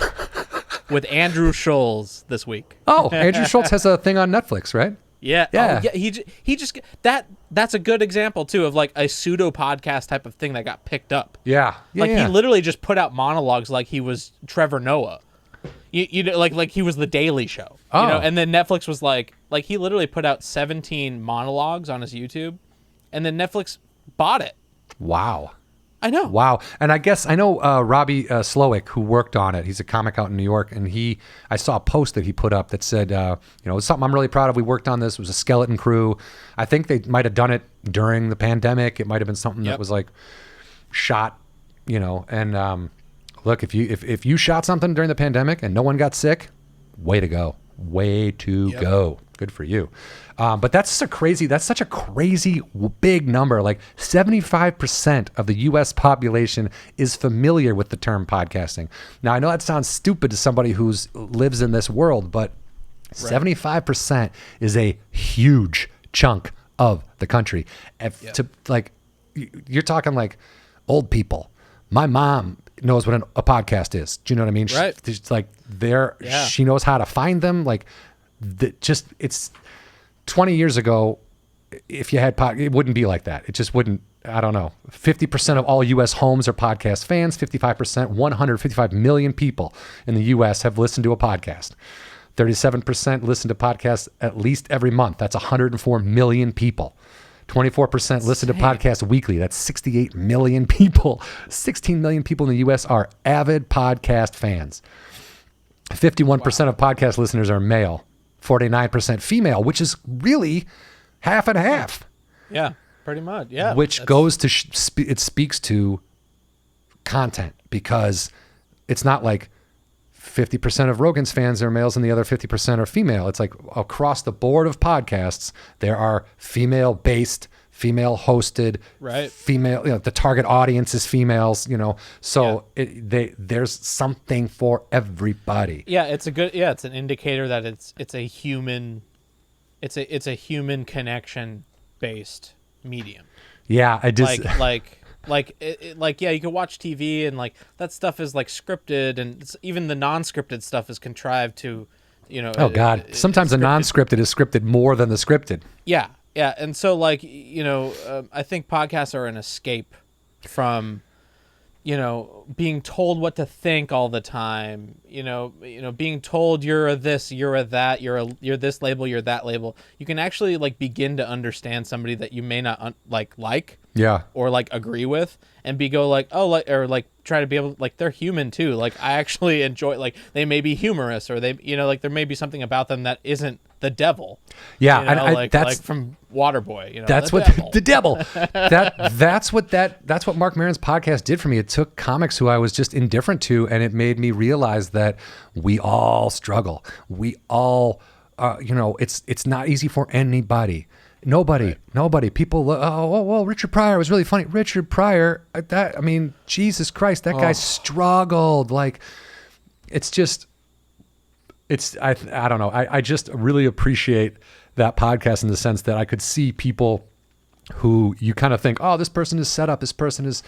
with Andrew Schulz this week. Oh, Andrew Schulz has a thing on Netflix, right? Yeah. Yeah. Oh, yeah. He just that's a good example too of like a pseudo podcast type of thing that got picked up. Yeah. He literally just put out monologues like he was Trevor Noah. You know, like he was the Daily Show. Oh. You know, and then Netflix was like he literally put out 17 monologues on his YouTube, and then Netflix bought it. Wow. I know. Wow. And I guess I know Robbie Slowick, who worked on it. He's a comic out in New York, and I saw a post that he put up that said, it's something I'm really proud of. We worked on this. It was a skeleton crew. I think they might have done it during the pandemic. It might have been something that was like shot, and look, if you shot something during the pandemic and no one got sick, way to go. Way to go. Good for you. But that's such a crazy big number. Like 75% of the U.S. population is familiar with the term podcasting. Now, I know that sounds stupid to somebody who lives in this world, but 75% is a huge chunk of the country. You're talking like old people. My mom knows what a podcast is. Do you know what I mean? Right. She's like she knows how to find them. Like it's 20 years ago. If you had it wouldn't be like that. It just wouldn't. I don't know. 50% of all U.S. homes are podcast fans. 55%, 155 million people in the U.S. have listened to a podcast. 37% listen to podcasts at least every month. That's 104 million people. 24% listen to podcasts weekly. That's 68 million people. 16 million people in the U.S. are avid podcast fans. 51% of podcast listeners are male. 49% female, which is really half and half. Yeah, pretty much. Yeah. Which goes to, it speaks to content, because it's not like 50% of Rogan's fans are males and the other 50% are female. It's like across the board of podcasts, there are female-based, female-hosted, female. The target audience is females. So there's something for everybody. Yeah, it's an indicator that it's a human, it's a human connection based medium. Yeah, I just you can watch TV and like that stuff is like scripted, and even the non-scripted stuff is contrived to, Oh God! Sometimes the non-scripted is scripted more than the scripted. Yeah, and so I think podcasts are an escape from, being told what to think all the time. Being told you're a this, you're a that, you're this label, you're that label. You can actually begin to understand somebody that you may not like. Yeah. Or agree with, and try to be able, they're human too. I actually enjoy, they may be humorous, or they, there may be something about them that isn't the devil. Yeah. And that's from Waterboy, that's the devil. That's what Mark Maron's podcast did for me. It took comics who I was just indifferent to, and it made me realize that we all struggle. We all, it's not easy for anybody. Nobody. People, well, Richard Pryor was really funny. Richard Pryor, Jesus Christ, that guy struggled. I don't know. I just really appreciate that podcast in the sense that I could see people who you kind of think, oh, this person is set up. This person is,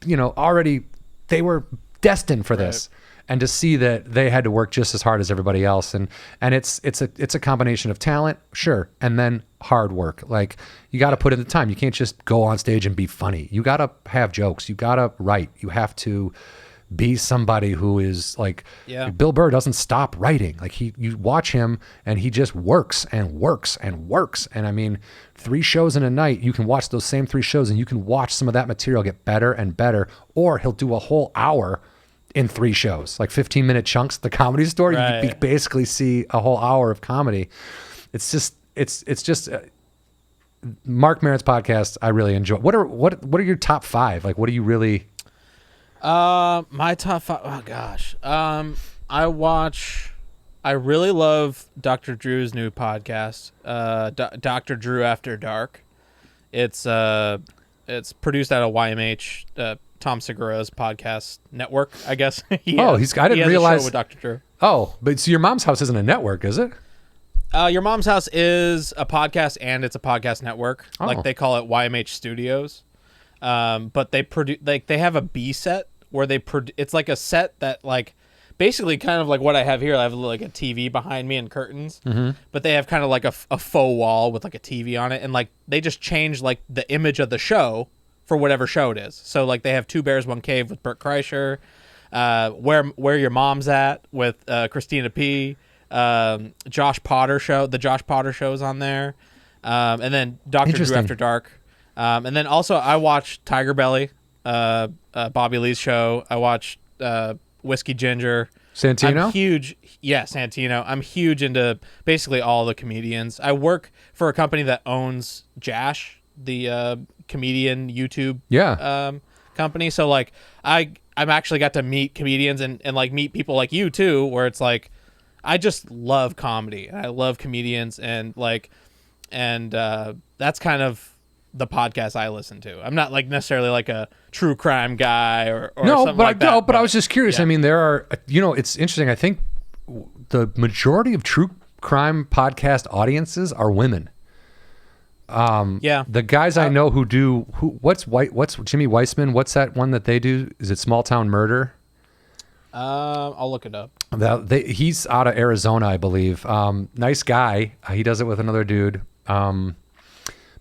already, they were destined for this. And to see that they had to work just as hard as everybody else, and it's a combination of talent, sure, and then hard work. You got to put in the time. You can't just go on stage and be funny. You got to have jokes. You got to write. You have to be somebody who is Bill Burr doesn't stop writing. You watch him and he just works and works and works. And 3 shows in a night, you can watch those same 3 shows and you can watch some of that material get better and better. Or he'll do a whole hour in 3 shows, 15-minute chunks at the Comedy Store. Right. You basically see a whole hour of comedy. It's just Mark Maron's podcast. I really enjoy. What are your top 5? What do you really? My top 5. Oh gosh. I really love Dr. Drew's new podcast, Dr. Drew After Dark. It's produced out of YMH. Tom Segura's podcast network, I guess. I didn't realize. A show with Dr. Drew. Oh, but so Your Mom's House isn't a network, is it? Your Mom's House is a podcast, and it's a podcast network. Oh. They call it YMH Studios. But they produce, they have a B set where it's a set that basically kind of like what I have here. I have a TV behind me and curtains, but they have kind of a faux wall with a TV on it, and they just change the image of the show for whatever show it is. So they have Two Bears, One Cave with Bert Kreischer, Where Your Mom's At with Christina P, Josh Potter show. The Josh Potter show is on there, and then Dr. Drew After Dark, and then also I watch Tiger Belly, Bobby Lee's show. I watch Whiskey Ginger. Santino? I'm huge. Yeah, Santino. I'm huge into basically all the comedians. I work for a company that owns Jash, the comedian YouTube company. So I've actually got to meet comedians and meet people like you too, where it's I just love comedy and I love comedians and that's kind of the podcast I listen to. I'm not like necessarily like a true crime guy or something like that. No, but I was just curious. Yeah. I mean, there are, it's interesting. I think the majority of true crime podcast audiences are women. The guys I know what's Jimmy Weissman? What's that one that they do? Is it Small Town Murder? I'll look it up. He's out of Arizona, I believe. Nice guy. He does it with another dude.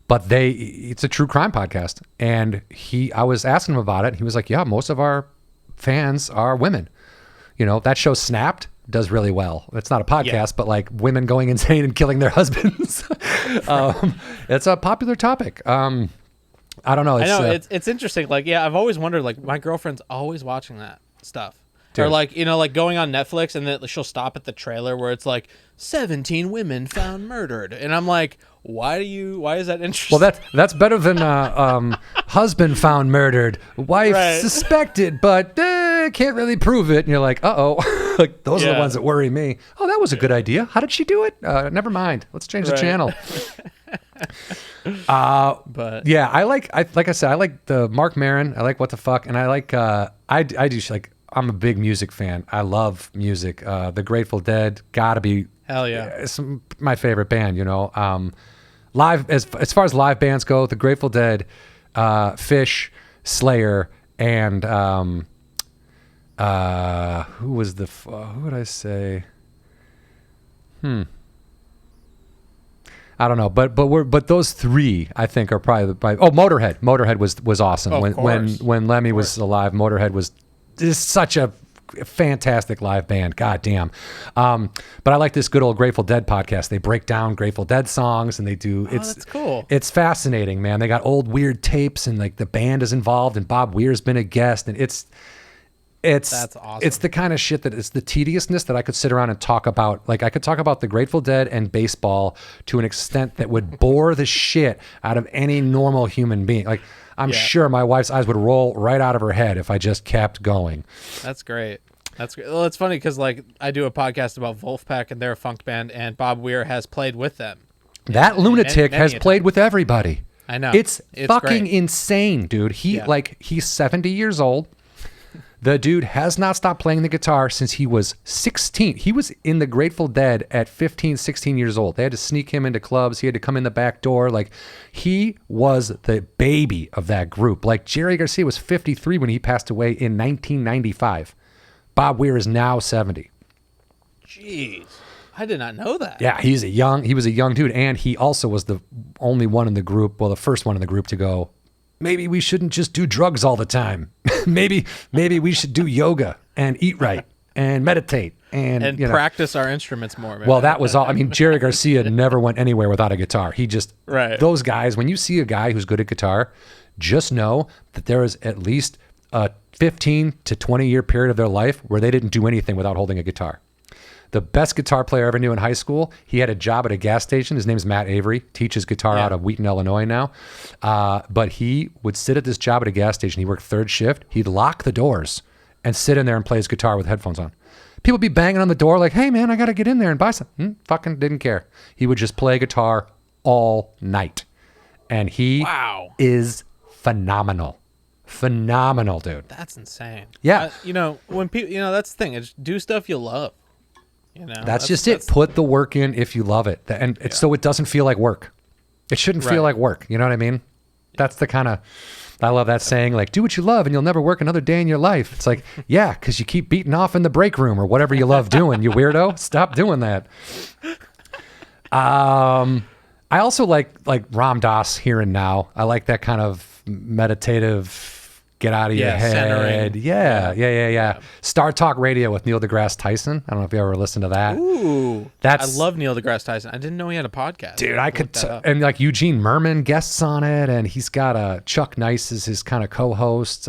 But it's a true crime podcast. And I was asking him about it. And he was like, yeah, most of our fans are women. That show Snapped does really well. It's not a podcast, but like women going insane and killing their husbands. It's a popular topic. I don't know. I know it's interesting. Like, I've always wondered, like my girlfriend's always watching that stuff. Dude. Or like, like going on Netflix and then she'll stop at the trailer where it's like 17 women found murdered. And I'm like, why is that interesting? Well, that's better than husband found murdered, wife suspected, but can't really prove it. And you're like, uh-oh. Like those are the ones that worry me. Oh, that was a good idea. How did she do it? Never mind. Let's change the channel. But yeah, like I said, I like the Mark Maron. I like What the Fuck, and I like I do like. I'm a big music fan. I love music. The Grateful Dead, gotta be hell yeah. It's my favorite band. Live as far as live bands go, the Grateful Dead, Fish, Slayer, and who would I say? I don't know, but those three I think are probably Motorhead. Motorhead was awesome when Lemmy was alive. Motorhead was just such a fantastic live band. God damn. But I like this good old Grateful Dead podcast. They break down Grateful Dead songs and they do. That's cool. It's fascinating, man. They got old weird tapes and like the band is involved and Bob Weir's been a guest and that's awesome. It's the kind of shit that it's the tediousness that I could sit around and talk about. Like I could talk about the Grateful Dead and baseball to an extent that would bore the shit out of any normal human being. Like I'm sure my wife's eyes would roll right out of her head if I just kept going. That's great. That's great. Well, it's funny because like I do a podcast about Wolfpack and they're a funk band and Bob Weir has played with them. That lunatic has played with everybody. I know. It's fucking great. Insane, dude. He's 70 years old. The dude has not stopped playing the guitar since he was 16. He was in the Grateful Dead at 15, 16 years old. They had to sneak him into clubs. He had to come in the back door. Like, he was the baby of that group. Like, Jerry Garcia was 53 when he passed away in 1995. Bob Weir is now 70. Jeez. I did not know that. Yeah, he was a young dude, and he also was the only one in the group, the first one in the group to go, maybe we shouldn't just do drugs all the time. maybe we should do yoga and eat right and meditate and practice our instruments more. Man. Well, that was all. I mean, Jerry Garcia never went anywhere without a guitar. He just those guys. When you see a guy who's good at guitar, just know that there is at least a 15 to 20 year period of their life where they didn't do anything without holding a guitar. The best guitar player I ever knew in high school, he had a job at a gas station. His name's Matt Avery, teaches guitar out of Wheaton, Illinois now. But he would sit at this job at a gas station. He worked third shift. He'd lock the doors and sit in there and play his guitar with headphones on. People would be banging on the door like, hey, man, I got to get in there and buy something. Fucking didn't care. He would just play guitar all night. And he is phenomenal. Phenomenal, dude. That's insane. Yeah. When people, that's the thing. It's do stuff you love. That's just it. Put the work in if you love it. And it's so it doesn't feel like work. It shouldn't feel like work. You know what I mean? That's the kind of, I love that saying, like, do what you love and you'll never work another day in your life. It's like, yeah, because you keep beating off in the break room or whatever you love doing, you weirdo. Stop doing that. I also like Ram Dass Here and Now. I like that kind of meditative, get out of your head. Centering. Yeah. Star Talk Radio with Neil deGrasse Tyson. I don't know if you ever listened to that. Ooh. I love Neil deGrasse Tyson. I didn't know he had a podcast. Dude, and like Eugene Merman guests on it, and he's got Chuck Nice as his kind of co-host.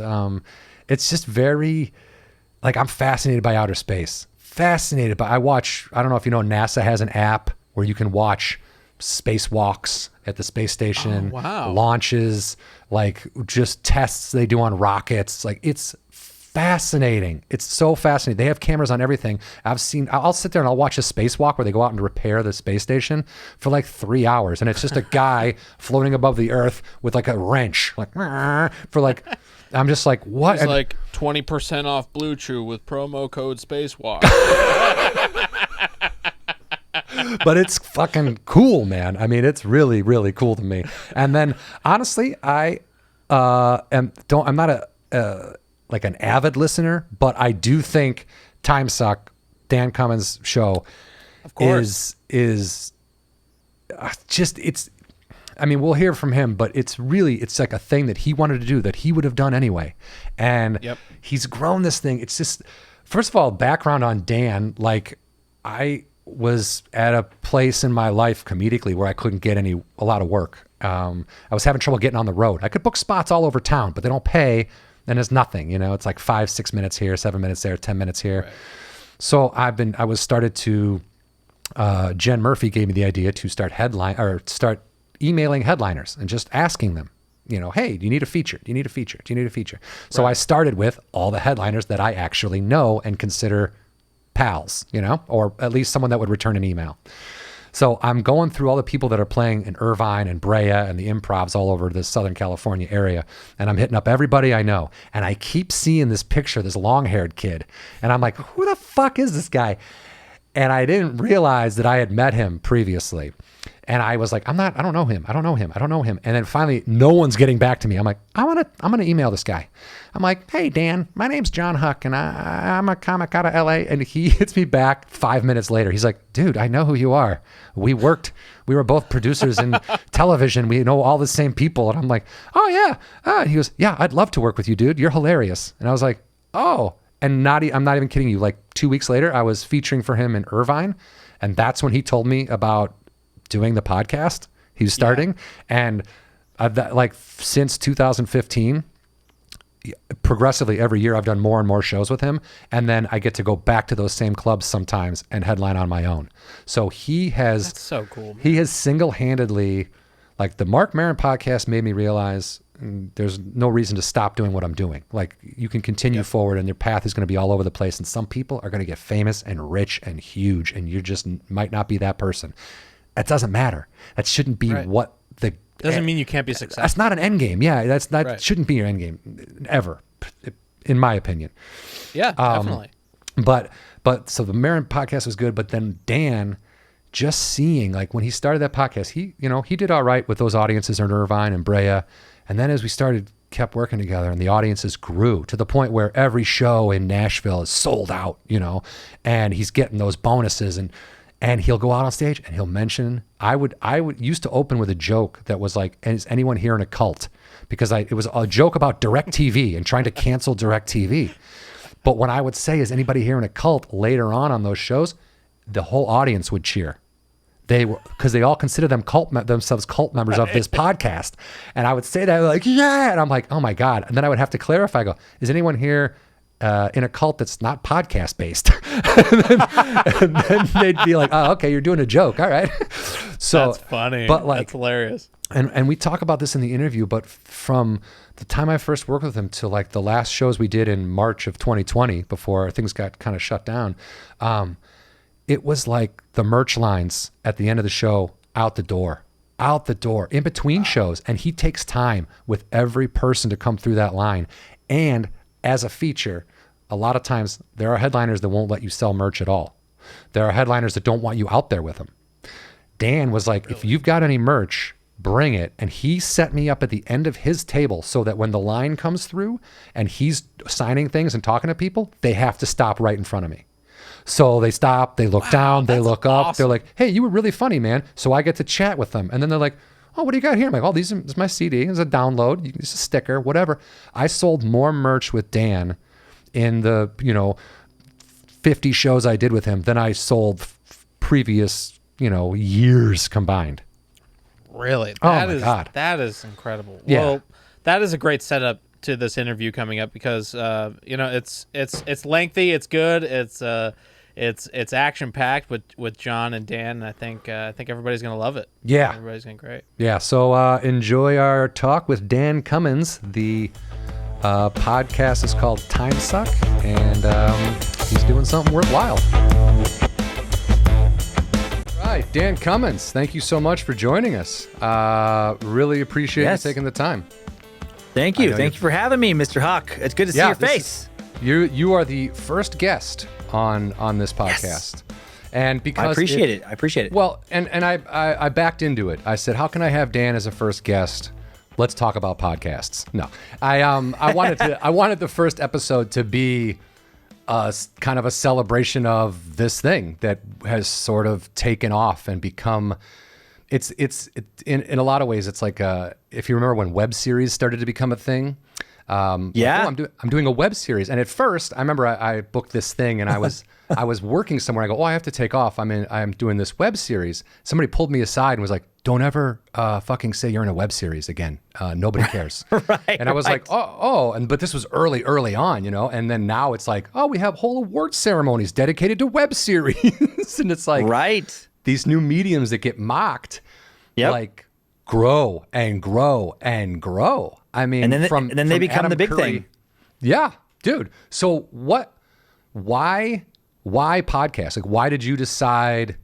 It's just very, like, I'm fascinated by outer space. I don't know if you know, NASA has an app where you can watch spacewalks at the space station, launches, like just tests they do on rockets. Like, it's fascinating. It's so fascinating. They have cameras on everything. I'll sit there and I'll watch a spacewalk where they go out and repair the space station for like 3 hours. And it's just a guy floating above the earth with like a wrench, like for like, I'm just like, what? It's like 20% off Blue Chew with promo code Spacewalk. But it's fucking cool, man. I mean, it's really, really cool to me. And then honestly, I'm not like an avid listener, but I do think Time Suck, Dan Cummins' show, of course, is just, it's, I mean, we'll hear from him, but it's like a thing that he wanted to do that he would have done anyway. And he's grown this thing. It's just, first of all, background on Dan, like I was at a place in my life comedically where I couldn't get a lot of work. I was having trouble getting on the road. I could book spots all over town, but they don't pay. And it's nothing, it's like 5-6 minutes here, 7 minutes there, 10 minutes here. Right. So Jen Murphy gave me the idea to start emailing headliners and just asking them, hey, do you need a feature? Do you need a feature? Do you need a feature? So I started with all the headliners that I actually know and consider pals, or at least someone that would return an email. So I'm going through all the people that are playing in Irvine and Brea and the improvs all over the Southern California area. And I'm hitting up everybody I know. And I keep seeing this picture, this long-haired kid. And I'm like, who the fuck is this guy? And I didn't realize that I had met him previously. And I was like, I don't know him. And then finally, no one's getting back to me. I'm like, I'm gonna email this guy. I'm like, hey, Dan, my name's Jon Huck, and I'm a comic out of LA. And he hits me back 5 minutes later. He's like, dude, I know who you are. We were both producers in television. We know all the same people. And I'm like, oh yeah. And he goes, yeah, I'd love to work with you, dude. You're hilarious. And I was like, oh. And I'm not even kidding you. Like 2 weeks later, I was featuring for him in Irvine. And that's when he told me about doing the podcast he was starting. And since 2015, progressively every year I've done more and more shows with him, and then I get to go back to those same clubs sometimes and headline on my own. So that's so cool, man. He has single-handedly, like, the Mark Maron podcast made me realize there's no reason to stop doing what I'm doing. Like, you can continue forward and your path is going to be all over the place, and some people are going to get famous and rich and huge, and you just might not be that person. That doesn't matter. That shouldn't be what the... Doesn't mean you can't be successful. That's not an end game. Yeah, that shouldn't be your end game ever, in my opinion. Yeah, definitely. But so the Maron podcast was good, but then Dan, just seeing, like, when he started that podcast, he did all right with those audiences in Irvine and Brea. And then as we kept working together, and the audiences grew to the point where every show in Nashville is sold out, and he's getting those bonuses, and he'll go out on stage and he'll mention, I would used to open with a joke that was like, is anyone here in a cult? Because it was a joke about DirecTV and trying to cancel DirecTV. But when I would say, is anybody here in a cult, later on those shows, the whole audience would cheer. Because they all consider themselves cult members of this podcast. And I would say that, like, yeah. And I'm like, oh my God. And then I would have to clarify, go, is anyone here in a cult that's not podcast based? and then they'd be like, oh, okay, you're doing a joke. All right. So that's funny. But like, that's hilarious. And we talk about this in the interview, but from the time I first worked with him to like the last shows we did in March of 2020, before things got kind of shut down, it was like the merch lines at the end of the show, out the door, in between shows. And he takes time with every person to come through that line. And as a feature, a lot of times there are headliners that won't let you sell merch at all. There are headliners that don't want you out there with them. Dan was like, if you've got any merch, bring it. And he set me up at the end of his table so that when the line comes through and he's signing things and talking to people, they have to stop right in front of me. So they stop, they look down, they look up. Awesome. They're like, hey, you were really funny, man. So I get to chat with them. And then they're like, oh, what do you got here? I'm like, oh, this is my CD. It's a download. It's a sticker, whatever. I sold more merch with Dan in the, 50 shows I did with him than I sold previous, years combined. Really? God. That is incredible. Yeah. Well, that is a great setup to this interview coming up because, it's lengthy. It's good. It's action packed with Jon and Dan. I think everybody's gonna love it. Yeah, everybody's gonna great. Yeah, so enjoy our talk with Dan Cummins, the Podcast is called Time Suck, and he's doing something worthwhile. All right, Dan Cummins, thank you so much for joining us. Really appreciate you taking the time. Thank you. Thank you for having me, Mr. Huck. It's good to see your face. You are the first guest on this podcast. Yes. And because I appreciate it. Well, and I backed into it. I said, how can I have Dan as a first guest? Let's talk about podcasts. No, I wanted the first episode to be kind of a celebration of this thing that has sort of taken off and become. It's in a lot of ways. It's like if you remember when web series started to become a thing. I'm doing a web series, and at first I remember I booked this thing, and I was working somewhere. I go, I have to take off. I'm doing this web series. Somebody pulled me aside and was like, don't ever fucking say you're in a web series again. Nobody cares. Right. And I was like, but this was early on, and then now it's like, we have whole award ceremonies dedicated to web series, and it's like these new mediums that get mocked, like grow and grow and grow. I mean, and then they become Adam the big Curry, thing. Yeah, dude. So why podcast? Like, why did you decide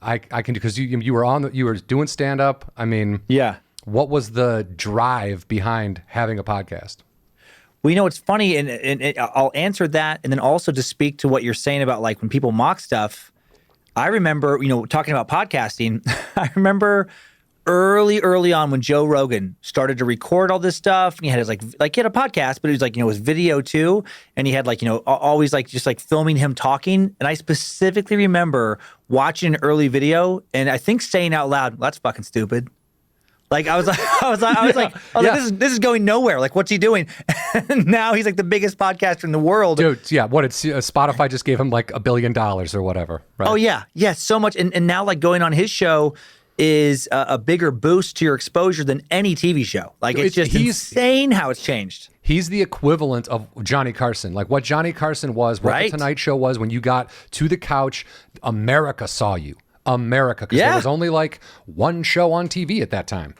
I can do, because you were doing stand up. I mean, what was the drive behind having a podcast? Well, it's funny, and I'll answer that, and then also to speak to what you're saying about like when people mock stuff. I remember, talking about podcasting. I remember early on when Joe Rogan started to record all this stuff, and he had his like he had a podcast, but it was like, it was video too, and he had like, always like just like filming him talking. And I specifically remember watching an early video and I think saying out loud, "That's fucking stupid." Like I was like, this is going nowhere. Like, what's he doing? And now he's like the biggest podcaster in the world. Dude, yeah. What did Spotify just gave him like $1 billion or whatever? Right? Oh yeah, so much. And now like going on his show is a bigger boost to your exposure than any TV show. Like it's just insane how it's changed. He's the equivalent of Johnny Carson. Like what Johnny Carson was, what the Tonight Show was, when you got to the couch, America saw you. America, because there was only like one show on TV at that time.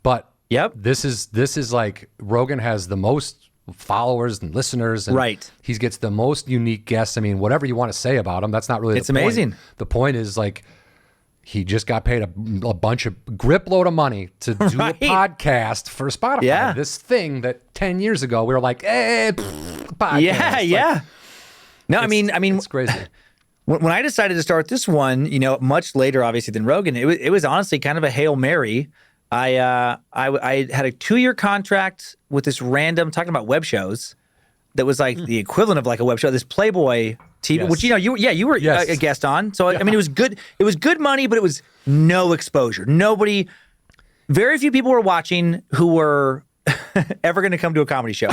But this is like Rogan has the most followers and listeners, and he gets the most unique guests. I mean, whatever you want to say about him, that's not really the point. Amazing. The point is like he just got paid a bunch of grip load of money to do a podcast for Spotify. Yeah. This thing that 10 years ago we were like, podcast. Yeah. No, I mean, it's crazy. When I decided to start this one, much later, obviously, than Rogan, it was honestly kind of a Hail Mary. I had a 2-year contract with this random, talking about web shows, that was like the equivalent of like a web show, this Playboy TV, which you were a guest on. So I mean, it was good. It was good money, but it was no exposure. Very few people were watching who were ever going to come to a comedy show.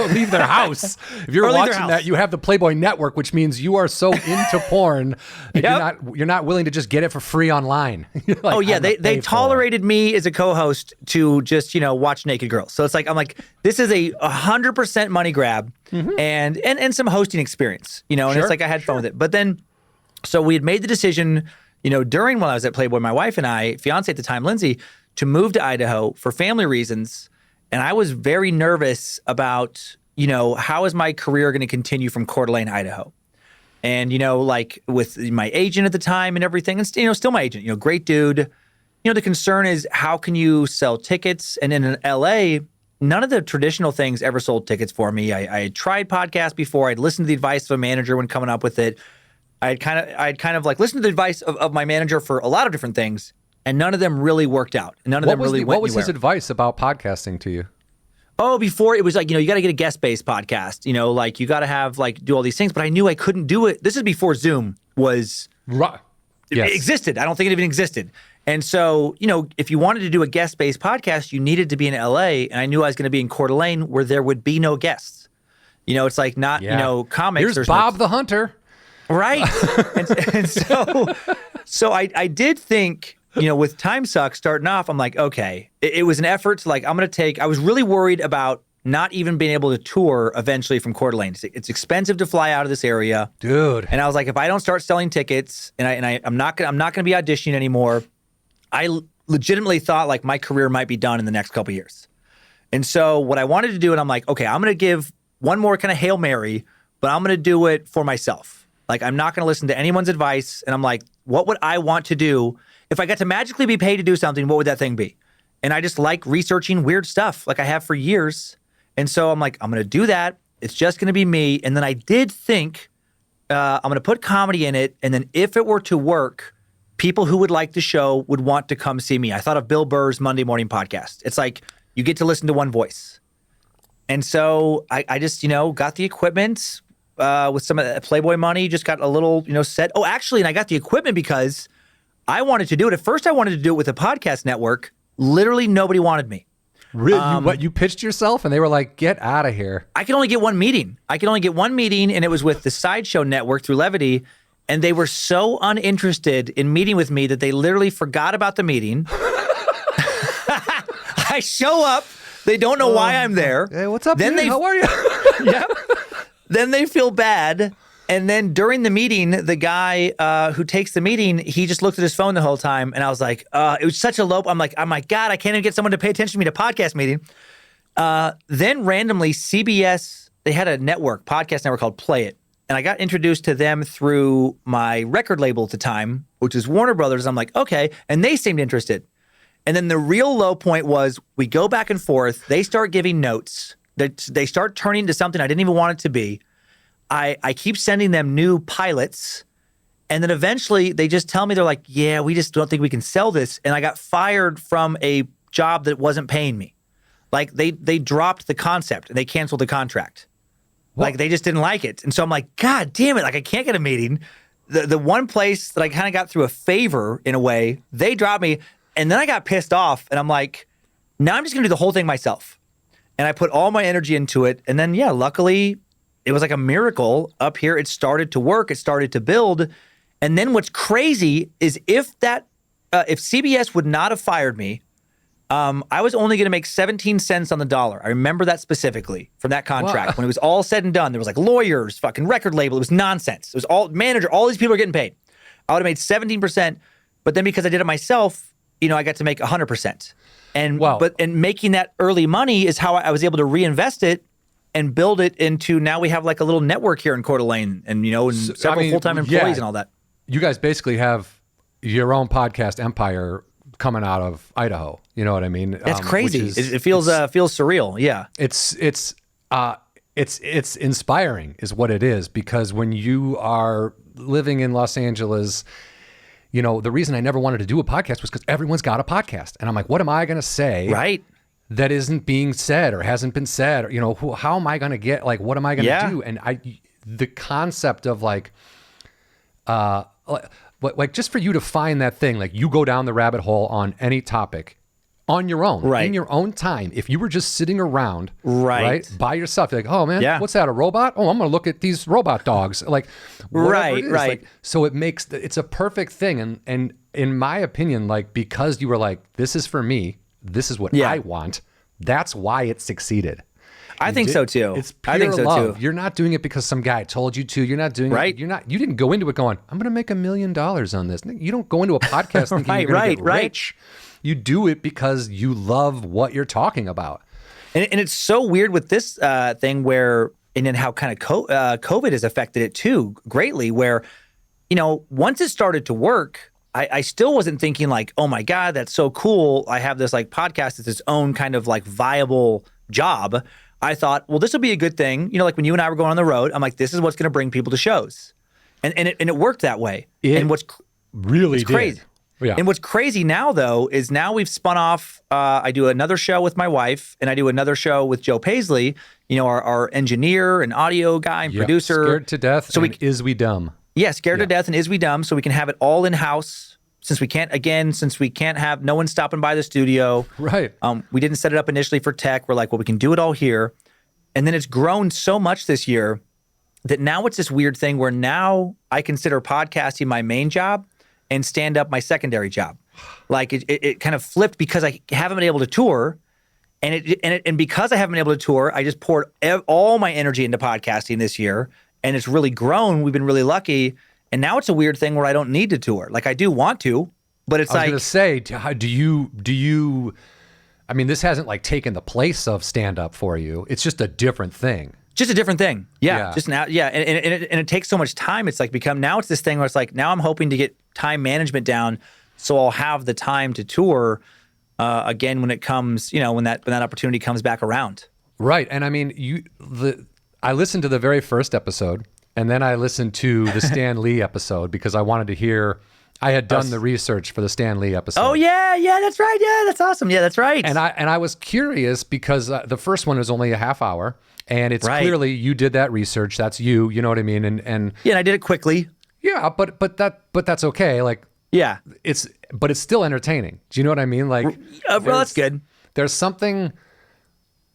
Leave their house. If you're watching that, you have the Playboy Network, which means you are so into porn that you're not willing to just get it for free online. Like, they tolerated me as a co-host to just watch naked girls. So it's like I'm like, this is a 100% money grab, and some hosting experience, and it's like I had fun with it. But then, so we had made the decision, during while I was at Playboy, my wife and I, fiance at the time, Lindsay, to move to Idaho for family reasons. And I was very nervous about, how is my career going to continue from Coeur d'Alene, Idaho? And, like with my agent at the time and everything, and, still my agent, great dude. The concern is how can you sell tickets? And in LA, none of the traditional things ever sold tickets for me. I had tried podcasts before. I'd listened to the advice of a manager when coming up with it. I'd kind of like listened to the advice of my manager for a lot of different things. And none of them really worked out. None of them really went anywhere. What was his advice about podcasting to you? Oh, before it was like, you got to get a guest-based podcast. Like you got to have do all these things. But I knew I couldn't do it. This is before Zoom was it existed. I don't think it even existed. And so, if you wanted to do a guest-based podcast, you needed to be in LA. And I knew I was going to be in Coeur d'Alene where there would be no guests. It's like not, comics. Here's Bob the Hunter. Right. and so I did think, with Time Suck starting off, I'm like, okay, it was an effort to I was really worried about not even being able to tour eventually from Coeur d'Alene. It's expensive to fly out of this area. Dude. And I was like, if I don't start selling tickets and I'm not going to be auditioning anymore, I legitimately thought like my career might be done in the next couple of years. And so what I wanted to do, and I'm like, okay, I'm going to give one more kind of Hail Mary, but I'm going to do it for myself. Like, I'm not going to listen to anyone's advice. And I'm like, what would I want to do? If I got to magically be paid to do something, what would that thing be? And I just like researching weird stuff like I have for years. And so I'm like, I'm going to do that. It's just going to be me. And then I did think I'm going to put comedy in it. And then if it were to work, people who would like the show would want to come see me. I thought of Bill Burr's Monday Morning Podcast. It's like you get to listen to one voice. And so I just, got the equipment with some of the Playboy money, just got a little, set. Oh, actually, and I got the equipment because I wanted to do it. At first, I wanted to do it with a podcast network. Literally nobody wanted me. Really? You pitched yourself and they were like, get out of here. I could only get one meeting. And it was with the Sideshow Network through Levity. And they were so uninterested in meeting with me that they literally forgot about the meeting. I show up. They don't know why I'm there. Hey, what's up, then dude? How are you? Yep. Then they feel bad. And then during the meeting, the guy who takes the meeting, he just looked at his phone the whole time. And I was like, it was such a low. I'm like, oh my God, I can't even get someone to pay attention to me at a podcast meeting. Then randomly, CBS, they had a podcast network called Play It. And I got introduced to them through my record label at the time, which is Warner Brothers. I'm like, okay. And they seemed interested. And then the real low point was we go back and forth. They start giving notes. They start turning to something I didn't even want it to be. I keep sending them new pilots. And then eventually they just tell me, they're like, yeah, we just don't think we can sell this. And I got fired from a job that wasn't paying me. Like they dropped the concept and they canceled the contract. What? Like they just didn't like it. And so I'm like, God damn it. Like I can't get a meeting. The one place that I kind of got through a favor in a way, they dropped me. And then I got pissed off and I'm like, now I'm just going to do the whole thing myself. And I put all my energy into it. And then, luckily it was like a miracle up here. It started to work. It started to build. And then what's crazy is if CBS would not have fired me, I was only going to make 17 cents on the dollar. I remember that specifically from that contract. Wow. When it was all said and done, there was like lawyers, fucking record label. It was nonsense. It was all manager. All these people are getting paid. I would have made 17%. But then because I did it myself, I got to make 100%. And making that early money is how I was able to reinvest it and build it into, now we have like a little network here in Coeur d'Alene and, and several full-time employees and all that. You guys basically have your own podcast empire coming out of Idaho. You know what I mean? That's crazy. It feels surreal. Yeah. It's inspiring is what it is, because when you are living in Los Angeles, the reason I never wanted to do a podcast was because everyone's got a podcast. And I'm like, what am I going to say? Right. That isn't being said or hasn't been said, or, how am I going to get, like, what am I going to do? And the concept of like just for you to find that thing, like you go down the rabbit hole on any topic on your own, right, in your own time. If you were just sitting around, right, by yourself, you're like, oh man, what's that? A robot? Oh, I'm going to look at these robot dogs. Like, right. Like, so it's a perfect thing. And in my opinion, like, because you were like, this is for me, this is what I want. That's why it succeeded. I think so too. It's pure love. You're not doing it because some guy told you to. You're not doing it. You didn't go into it going, I'm going to make $1 million on this. You don't go into a podcast thinking you're going to get rich. You do it because you love what you're talking about. And it's so weird with this thing where, and then how kind of COVID has affected it too greatly, where, once it started to work, I still wasn't thinking like, oh my God, that's so cool. I have this like podcast. It's its own kind of like viable job. I thought, well, this will be a good thing. Like when you and I were going on the road, I'm like, this is what's going to bring people to shows. And it worked that way. And what's really crazy. Yeah. And what's crazy now, though, is now we've spun off. I do another show with my wife, and I do another show with Joe Paisley, our engineer and audio guy and producer. Scared to Death and Is We Dumb? Yeah, Scared to Death and Is We Dumb, so we can have it all in-house. Since we can't have no one stopping by the studio. Right. We didn't set it up initially for tech. We're like, well, we can do it all here. And then it's grown so much this year that now it's this weird thing where now I consider podcasting my main job and stand-up my secondary job. Like it kind of flipped because I haven't been able to tour. And because I haven't been able to tour, I just poured all my energy into podcasting this year. And it's really grown. We've been really lucky. And now it's a weird thing where I don't need to tour. Like I do want to, but it's like. I was going to say, do you I mean, this hasn't like taken the place of stand-up for you. It's just a different thing. Just a different thing. Yeah. Yeah. Just now. Yeah. And it takes so much time. It's like now it's this thing where it's like, now I'm hoping to get time management down so I'll have the time to tour again when it comes, when that opportunity comes back around. Right. And I mean, I listened to the very first episode, and then I listened to the Stan Lee episode because I wanted to hear. I had done the research for the Stan Lee episode. Oh yeah, that's right. Yeah, that's awesome. Yeah, that's right. And I was curious because the first one was only a half hour, and it's clearly you did that research. That's you. You know what I mean? And yeah, and I did it quickly. Yeah, but that's okay. Like it's still entertaining. Do you know what I mean? Like well, that's good. There's something.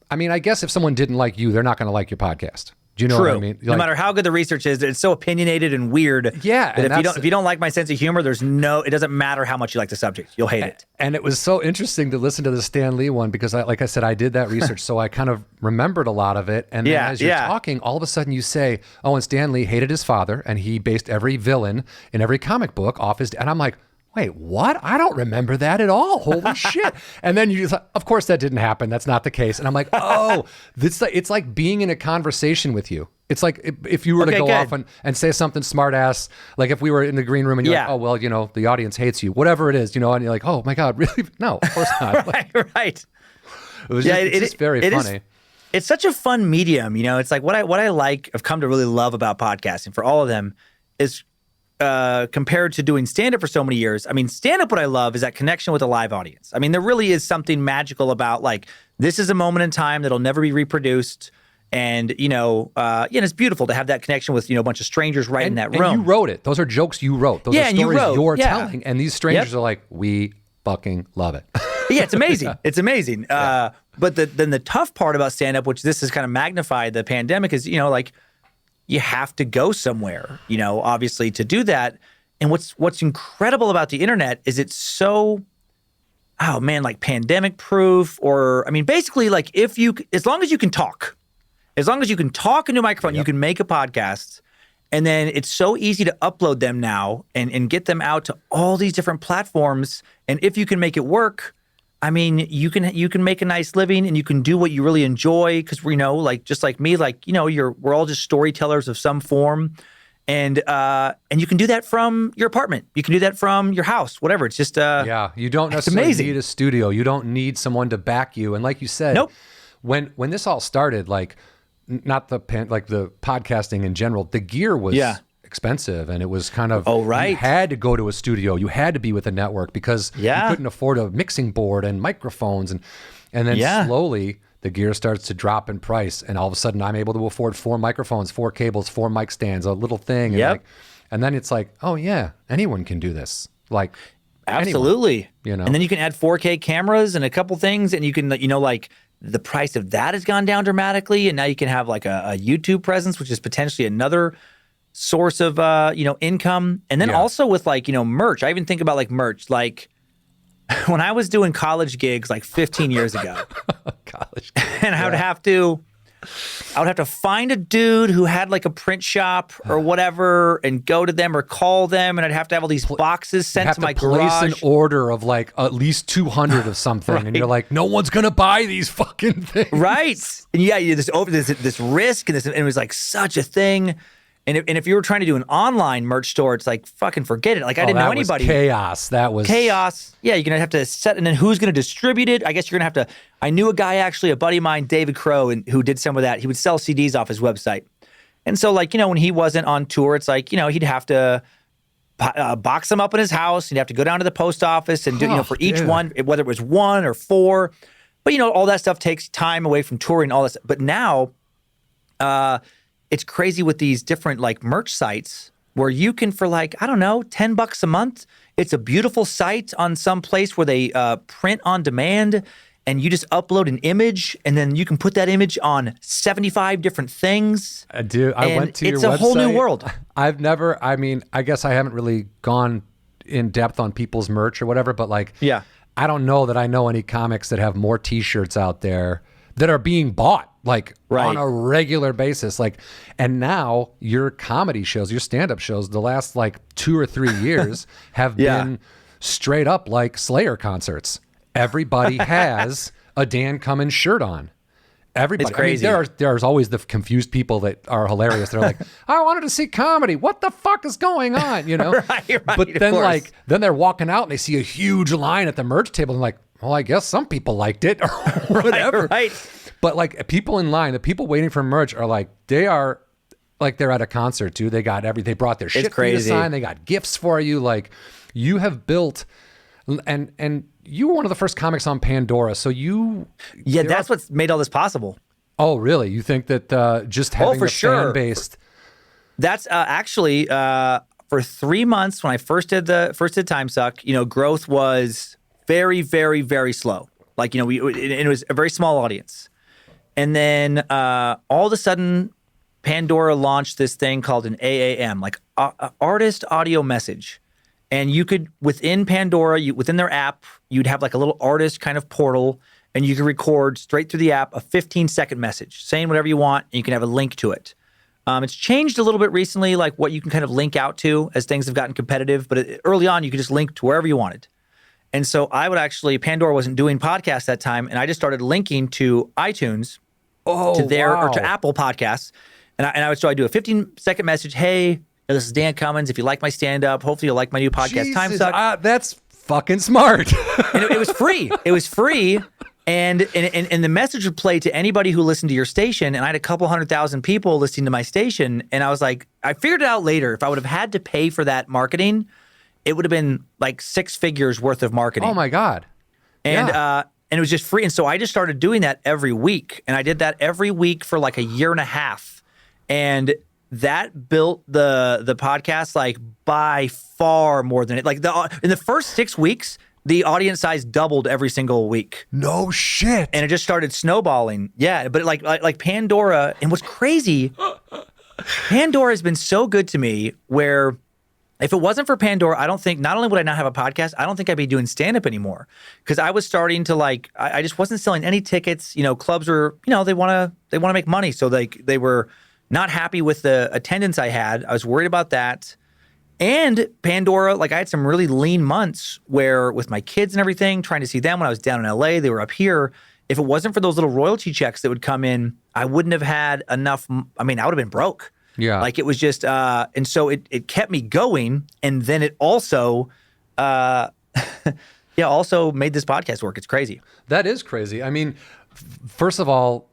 I mean, I guess if someone didn't like you, they're not going to like your podcast. Do you know what I mean? No matter how good the research is, it's so opinionated and weird. Yeah. That if you don't like my sense of humor, it doesn't matter how much you like the subject. You'll hate it. And it was so interesting to listen to the Stan Lee one because like I said, I did that research. So I kind of remembered a lot of it. And then as you're talking, all of a sudden you say, oh, and Stan Lee hated his father and he based every villain in every comic book off his, and I'm like, wait, what? I don't remember that at all. Holy shit. And then you of course that didn't happen. That's not the case. And I'm like, oh, it's like being in a conversation with you. It's like if you were to go off and say something smart ass, like if we were in the green room and you're like, oh, well, the audience hates you, whatever it is, and you're like, oh my God, really? No, of course not. Right. It was just very funny. It's such a fun medium. It's like what I have come to really love about podcasting for all of them is compared to doing stand-up for so many years. I mean, stand-up, what I love is that connection with a live audience. I mean, there really is something magical about like, this is a moment in time that'll never be reproduced. And, it's beautiful to have that connection with, a bunch of strangers in that room. And you wrote it. Those are jokes you wrote. Those are stories you're telling. And these strangers are like, we fucking love it. Yeah, it's amazing. It's amazing. But then the tough part about stand-up, which this has kind of magnified the pandemic, is, you have to go somewhere, obviously to do that. And what's incredible about the internet is it's so, like pandemic proof, or, I mean, basically like as long as you can talk into a microphone, you can make a podcast. And then it's so easy to upload them now and get them out to all these different platforms. And if you can make it work, I mean, you can make a nice living and you can do what you really enjoy because like just like me, like we're all just storytellers of some form, and you can do that from your apartment, you can do that from your house, whatever. It's just you don't necessarily need a studio, you don't need someone to back you, and like you said, when this all started, like not the podcasting in general, the gear was expensive, and it was kind of you had to go to a studio, you had to be with a network because you couldn't afford a mixing board and microphones, and then slowly the gear starts to drop in price, and all of a sudden I'm able to afford 4 microphones, 4 cables, 4 mic stands, a little thing, and and then it's like, oh yeah, anyone can do this, like absolutely, anyone, and then you can add 4K cameras and a couple things, and you can like the price of that has gone down dramatically, and now you can have like a YouTube presence, which is potentially another source of income. And then also with like merch. I even think about like merch, like when I was doing college gigs like 15 years ago, and I would have to find a dude who had like a print shop or whatever and go to them or call them, and I'd have to have all these boxes sent to my garage. Place an order of like at least 200 of something, and you're like, no one's gonna buy these fucking things, right? And this risk, and it was like such a thing. And if you were trying to do an online merch store, it's like, fucking forget it. Like, I didn't know anybody. Chaos. That was chaos. Yeah, you're going to have to set, and then who's going to distribute it? I guess you're going to have to. I knew a guy, actually, a buddy of mine, David Crow, who did some of that. He would sell CDs off his website. And so, like, when he wasn't on tour, it's like, he'd have to box them up in his house. He'd have to go down to the post office and do, for each one, whether it was 1 or 4. But, all that stuff takes time away from touring, all this. But now, it's crazy with these different like merch sites where you can, for like, I don't know, $10 a month. It's a beautiful site on some place where they print on demand, and you just upload an image, and then you can put that image on 75 different things. I went to your website. It's a whole new world. I guess I haven't really gone in depth on people's merch or whatever, but like, I don't know that I know any comics that have more t-shirts out there that are being bought like on a regular basis. Like, and now your comedy shows, your stand-up shows, the last like 2 or 3 years have been straight up like Slayer concerts. Everybody has a Dan Cummins shirt on. Everybody. It's crazy. I mean, there's always the confused people that are hilarious. They're like, I wanted to see comedy. What the fuck is going on? You know? right, but then then they're walking out and they see a huge line at the merch table and like, well, I guess some people liked it or whatever. Right. But like people in line, the people waiting for merch are like, they are like they're at a concert too. They got everything. They brought their shit for you to sign. They got gifts for you. Like you have built, and you were one of the first comics on Pandora. So that's what's made all this possible. Oh, really? You think that just having a fan base? That's actually for 3 months when I first did Time Suck. You know, growth was very, very, very slow. Like, you know, it was a very small audience, and then all of a sudden, Pandora launched this thing called an AAM, like artist audio message. And you could, within Pandora, within their app, you'd have like a little artist kind of portal, and you can record straight through the app a 15-second message saying whatever you want, and you can have a link to it. It's changed a little bit recently, like what you can kind of link out to as things have gotten competitive. But early on, you could just link to wherever you wanted. And so I would actually, Pandora wasn't doing podcasts that time, and I just started linking to iTunes, or to Apple Podcasts. And I would do a 15-second message. Hey, this is Dan Cummins. If you like my stand-up, hopefully you'll like my new podcast, Time Suck. That's fucking smart. And it was free. It was free. And the message would play to anybody who listened to your station. And I had a couple 100,000 people listening to my station. And I was like, I figured it out later. If I would have had to pay for that marketing, it would have been like 6 figures worth of marketing. Oh my God. And it was just free. And so I just started doing that every week. And I did that every week for like a year and a half. And that built the podcast like by far more than it. Like in the first 6 weeks, the audience size doubled every single week. No shit. And it just started snowballing. Yeah, but like Pandora, and what's crazy, Pandora has been so good to me where if it wasn't for Pandora, I don't think, not only would I not have a podcast, I don't think I'd be doing stand-up anymore. Because I was starting to like, I just wasn't selling any tickets. You know, clubs were, you know, they want to make money. So they were not happy with the attendance I had. I was worried about that. And Pandora, like I had some really lean months where with my kids and everything, trying to see them when I was down in LA, they were up here. If it wasn't for those little royalty checks that would come in, I wouldn't have had enough. I mean, I would have been broke. Yeah. Like it was just, and so it kept me going. And then it also, also made this podcast work. It's crazy. That is crazy. I mean, first of all,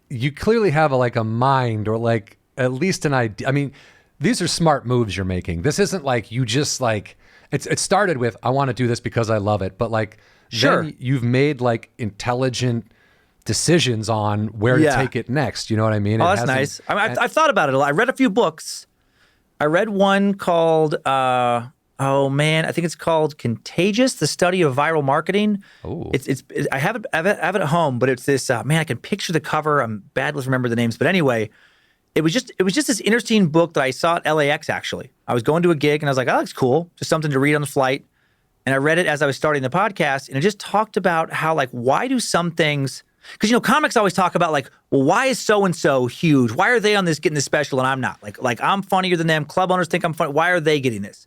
you clearly have a mind or like at least an idea. I mean, these are smart moves you're making. This isn't like you just like, it started with, I want to do this because I love it. But like, sure, then you've made like intelligent decisions on where to take it next. You know what I mean? Oh, that's nice. I mean, I've thought about it a lot. I read a few books. I read one called, I think it's called Contagious, the Study of Viral Marketing. Oh, I have it at home, but it's this, I can picture the cover. I'm bad with remember the names. But anyway, it was just this interesting book that I saw at LAX, actually. I was going to a gig and I was like, oh, that's cool. Just something to read on the flight. And I read it as I was starting the podcast, and it just talked about how, like, why do some things, because, you know, comics always talk about, like, well, why is so-and-so huge? Why are they on this, getting this special and I'm not? Like I'm funnier than them. Club owners think I'm funny. Why are they getting this?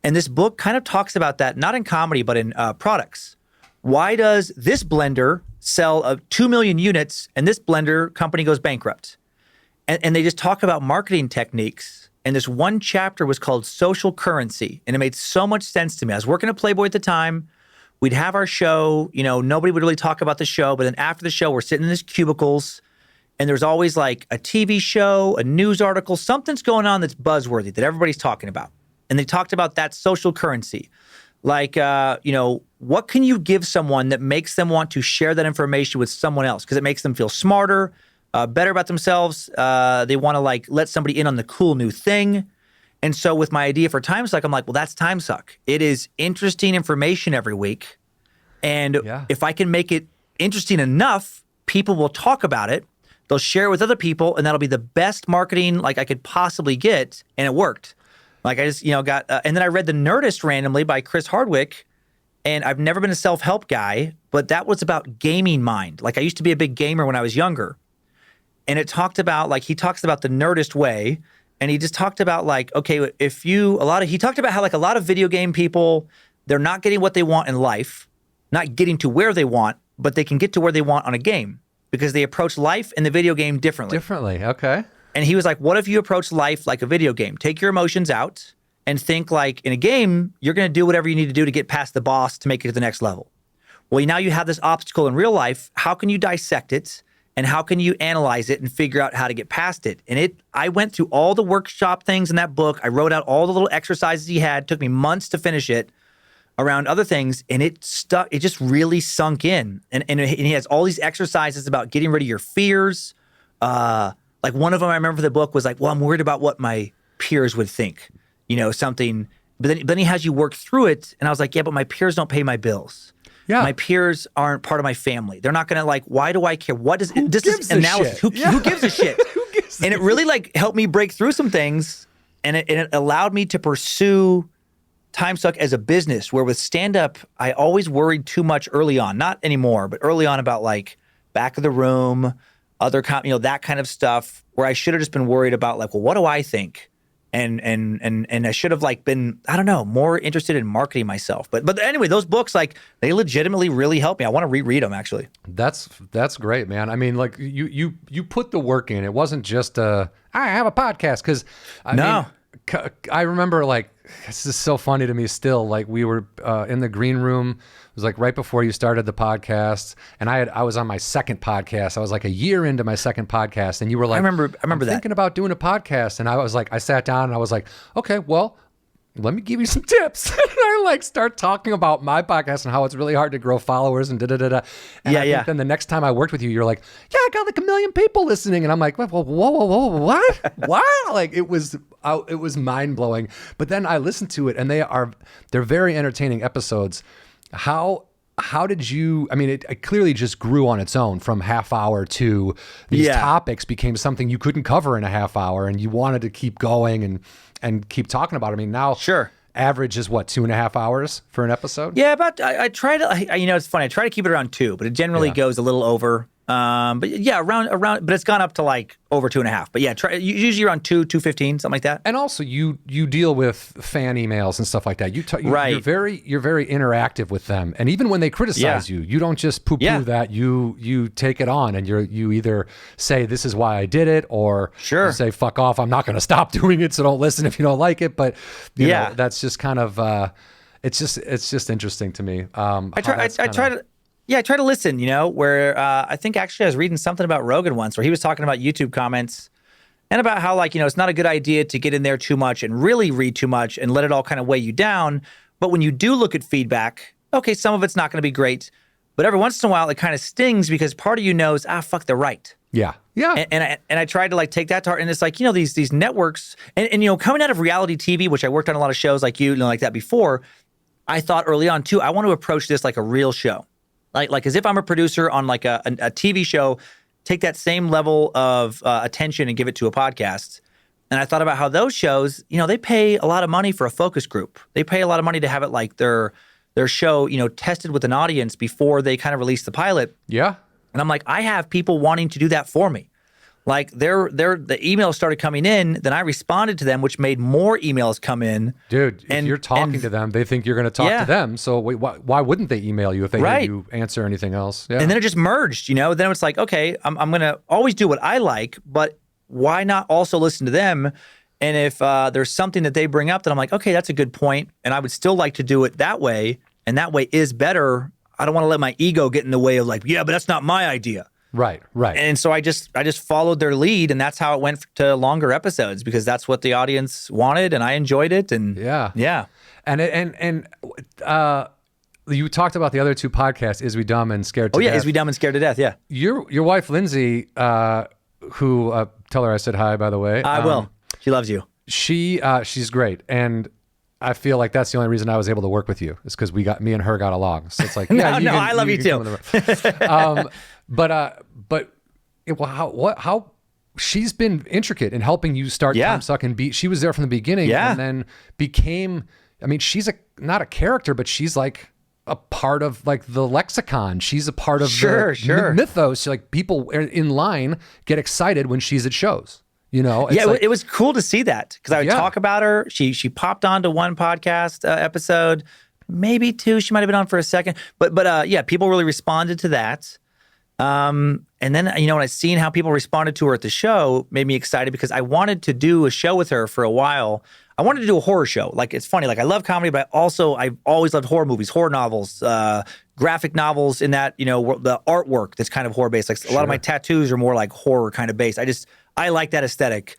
And this book kind of talks about that, not in comedy, but in products. Why does this blender sell 2 million units and this blender company goes bankrupt? And they just talk about marketing techniques. And this one chapter was called Social Currency. And it made so much sense to me. I was working at Playboy at the time. We'd have our show. You know, nobody would really talk about the show. But then after the show, we're sitting in these cubicles. And there's always like a TV show, a news article, something's going on that's buzzworthy that everybody's talking about. And they talked about that social currency. Like, what can you give someone that makes them want to share that information with someone else? Because it makes them feel smarter, better about themselves. They want to like let somebody in on the cool new thing. And so with my idea for Time Suck, I'm like, well, that's Time Suck. It is interesting information every week. And if I can make it interesting enough, people will talk about it. They'll share it with other people, and that'll be the best marketing like I could possibly get. And it worked. Like I just, got, and then I read The Nerdist randomly by Chris Hardwick. And I've never been a self-help guy, but that was about gaming mind. Like I used to be a big gamer when I was younger. And it talked about, like, he talks about the Nerdist way. And he just talked about, like, okay, he talked about how, like, a lot of video game people, they're not getting what they want in life, not getting to where they want. but they can get to where they want on a game because they approach life and the video game differently. Okay. And he was like, what if you approach life like a video game? Take your emotions out and think like in a game, you're going to do whatever you need to do to get past the boss to make it to the next level. Well, now you have this obstacle in real life. How can you dissect it? And how can you analyze it and figure out how to get past it? And I went through all the workshop things in that book. I wrote out all the little exercises he had. It took me months to finish it around other things. And it stuck. It just really sunk in. And he has all these exercises about getting rid of your fears. Like one of them I remember for the book was like, well, I'm worried about what my peers would think, something. But then he has you work through it. And I was like, yeah, but my peers don't pay my bills. Yeah. My peers aren't part of my family. They're not going to why do I care? What is this is analysis? Who gives a shit? And it really helped me break through some things. And it allowed me to pursue Time Suck as a business, where with stand-up, I always worried too much early on. Not anymore, but early on about back of the room, other that kind of stuff, where I should have just been worried about well, what do I think? And I should have been, I don't know, more interested in marketing myself. But anyway, those books, they legitimately really helped me. I want to reread them, actually. That's great, man. I mean, you put the work in. It wasn't just I have a podcast, because I remember this is so funny to me still. We were in the green room. It was right before you started the podcast, and I was on my second podcast. I was a year into my second podcast, and you were I remember that. Thinking about doing a podcast, and I was I sat down and I was okay, well, let me give you some tips. And I start talking about my podcast and how it's really hard to grow followers and da-da-da-da. And I think then the next time I worked with you, you're yeah, I got 1 million people listening. And I'm well, whoa, what? What? It was mind blowing. But then I listened to it, and they're very entertaining episodes. How did you, it clearly just grew on its own from half hour to these topics became something you couldn't cover in a half hour, and you wanted to keep going and keep talking about it. Now, sure. Average is what, 2.5 hours for an episode? Yeah, about, I try to, it's funny. I try to keep it around 2, but it generally goes a little over. But yeah, around, but it's gone up to over 2.5. But yeah, usually around 2:15, something like that. And also, you deal with fan emails and stuff like that. Right. You're very interactive with them, and even when they criticize you don't just poo-poo that. You take it on, and you either say this is why I did it, or you say fuck off, I'm not going to stop doing it, so don't listen if you don't like it. But you know, that's just kind of it's just interesting to me. I try to listen, where I think actually I was reading something about Rogan once where he was talking about YouTube comments and about how it's not a good idea to get in there too much and really read too much and let it all kind of weigh you down. But when you do look at feedback, okay, some of it's not going to be great, but every once in a while it kind of stings because part of you knows, fuck, they're right. Yeah. Yeah. And I tried to take that to heart. And it's these networks and coming out of reality TV, which I worked on a lot of shows like that before, I thought early on too, I want to approach this like a real show. Like as if I'm a producer on a TV show, take that same level of attention and give it to a podcast. And I thought about how those shows, they pay a lot of money for a focus group. They pay a lot of money to have it their show, tested with an audience before they kind of release the pilot. Yeah. And I'm I have people wanting to do that for me. The emails started coming in, then I responded to them, which made more emails come in. Dude, if you're talking to them, they think you're going to talk to them. So why wouldn't they email you if they hear you answer anything else? Yeah. And then it just merged, Then it's okay, I'm going to always do what I like, but why not also listen to them? And if there's something that they bring up that I'm okay, that's a good point, and I would still like to do it that way, and that way is better. I don't want to let my ego get in the way of yeah, but that's not my idea. Right. And so I just followed their lead, and that's how it went to longer episodes because that's what the audience wanted, and I enjoyed it. And yeah. And you talked about the other 2 podcasts, Is We Dumb and Scared to Death. Oh yeah, Is We Dumb and Scared to Death. Yeah. Your wife Lindsay, who tell her I said hi, by the way. I will. She loves you. She's great, and I feel like that's the only reason I was able to work with you is because me and her got along. So it's I love you too. How she's been intricate in helping you start Time Suck and she was there from the beginning and then became, she's not a character, but she's a part of the lexicon. She's a part of the mythos. People in line get excited when she's at shows. It was cool to see that because I would talk about her. She popped onto one podcast episode, maybe 2. She might have been on for a second, but yeah, people really responded to that. And then, when I seen how people responded to her at the show, made me excited because I wanted to do a show with her for a while. I wanted to do a horror show. Like, it's funny. Like, I love comedy, but I've always loved horror movies, horror novels, graphic novels in that, the artwork that's kind of horror based. Like, a lot of my tattoos are more like horror kind of based. I like that aesthetic.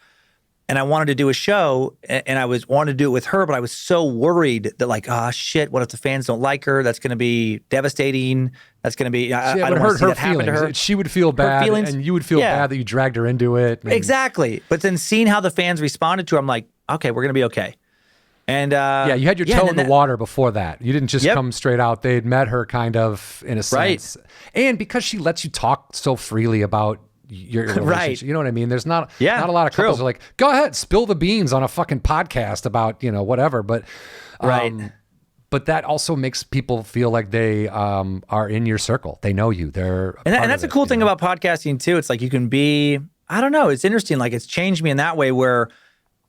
And I wanted to do a show, and I wanted to do it with her, but I was so worried that, like, shit, what if the fans don't like her? That's going to be devastating. That's going to be, I don't want to see that happen to her. She would feel bad, and you would feel bad that you dragged her into it. Exactly. But then seeing how the fans responded to her, I'm like, okay, we're going to be okay. And you had your toe in the water before that. You didn't just come straight out. They had met her kind of in a sense. And because she lets you talk so freely about your relationship. Right. You know what I mean? There's not a lot of couples who are like, go ahead, spill the beans on a fucking podcast about, whatever. But but that also makes people feel like they are in your circle. They know you. And that's a cool thing about podcasting too. It's like you can be, I don't know, it's interesting. Like, it's changed me in that way where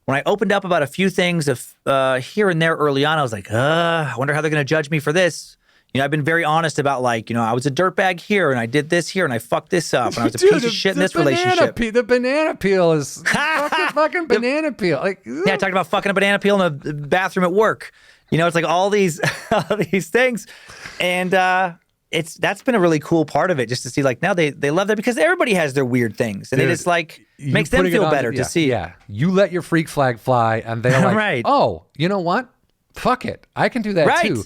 when I opened up about a few things here and there early on, I was like, I wonder how they're going to judge me for this. I've been very honest about, like, I was a dirtbag here and I did this here and I fucked this up and I was a piece of shit in this relationship. The banana peel is fucking banana peel. Like, I talked about fucking a banana peel in the bathroom at work. It's like all these things. And that's been a really cool part of it, just to see, like, now they love that because everybody has their weird things. And it just, like, makes them feel better to see. Yeah. You let your freak flag fly and they're like, right. Oh, you know what? Fuck it. I can do that too.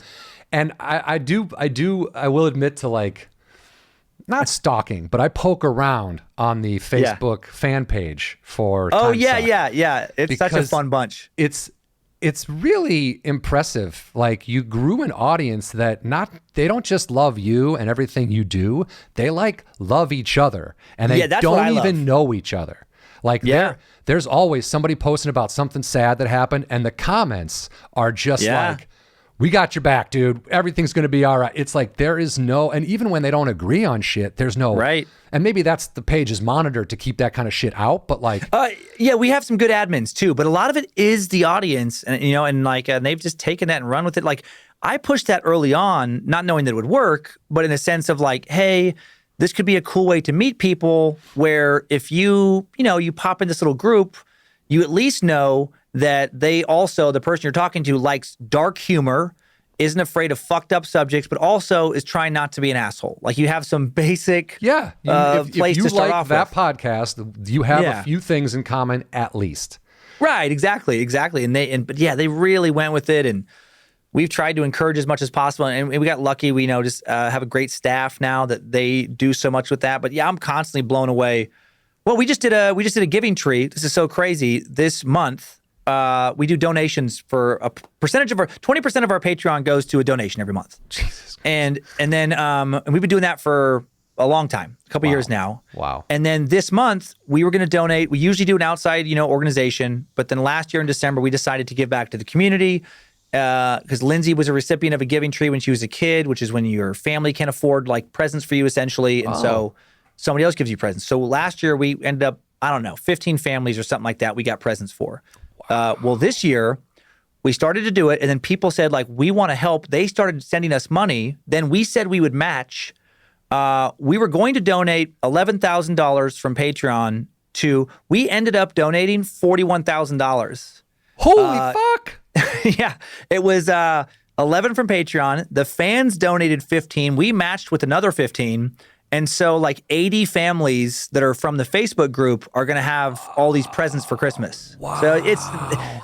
And I will admit to, like, not stalking, but I poke around on the Facebook fan page for Time Suck. It's such a fun bunch. It's really impressive. Like, you grew an audience that they don't just love you and everything you do. They love each other, and they don't even know each other. Like, there's always somebody posting about something sad that happened, and the comments are just like, we got your back, dude. Everything's going to be all right. It's like there is no, and even when they don't agree on shit, there's no, right. And maybe that's the page is monitored to keep that kind of shit out, but like. We have some good admins too, but a lot of it is the audience, and and they've just taken that and run with it. Like, I pushed that early on, not knowing that it would work, but in a sense of like, hey, this could be a cool way to meet people where if you pop in this little group, you at least know that they also, the person you're talking to, likes dark humor, isn't afraid of fucked up subjects, but also is trying not to be an asshole. Like, you have some basic place to start off that with. Podcast, you have a few things in common at least. Right, exactly. But they really went with it, and we've tried to encourage as much as possible, and we got lucky. We just have a great staff now that they do so much with that. But I'm constantly blown away. Well, we just did a giving tree. This is so crazy. This month, we do donations for a percentage of 20% of our Patreon goes to a donation every month. Jesus. And then and we've been doing that for a long time, a couple years now. Wow. And then this month we were going to donate. We usually do an outside, organization, but then last year in December we decided to give back to the community because Lindsay was a recipient of a giving tree when she was a kid, which is when your family can't afford like presents for you essentially, and so somebody else gives you presents. So last year we ended up, 15 families or something like that we got presents for. Well, this year, we started to do it, and then people said, like, we want to help. They started sending us money. Then we said we would match. We were going to donate $11,000 from Patreon we ended up donating $41,000. Holy fuck! Yeah, it was 11 from Patreon. The fans donated 15. We matched with another 15. And so like 80 families that are from the Facebook group are going to have all these presents for Christmas. Wow. So it's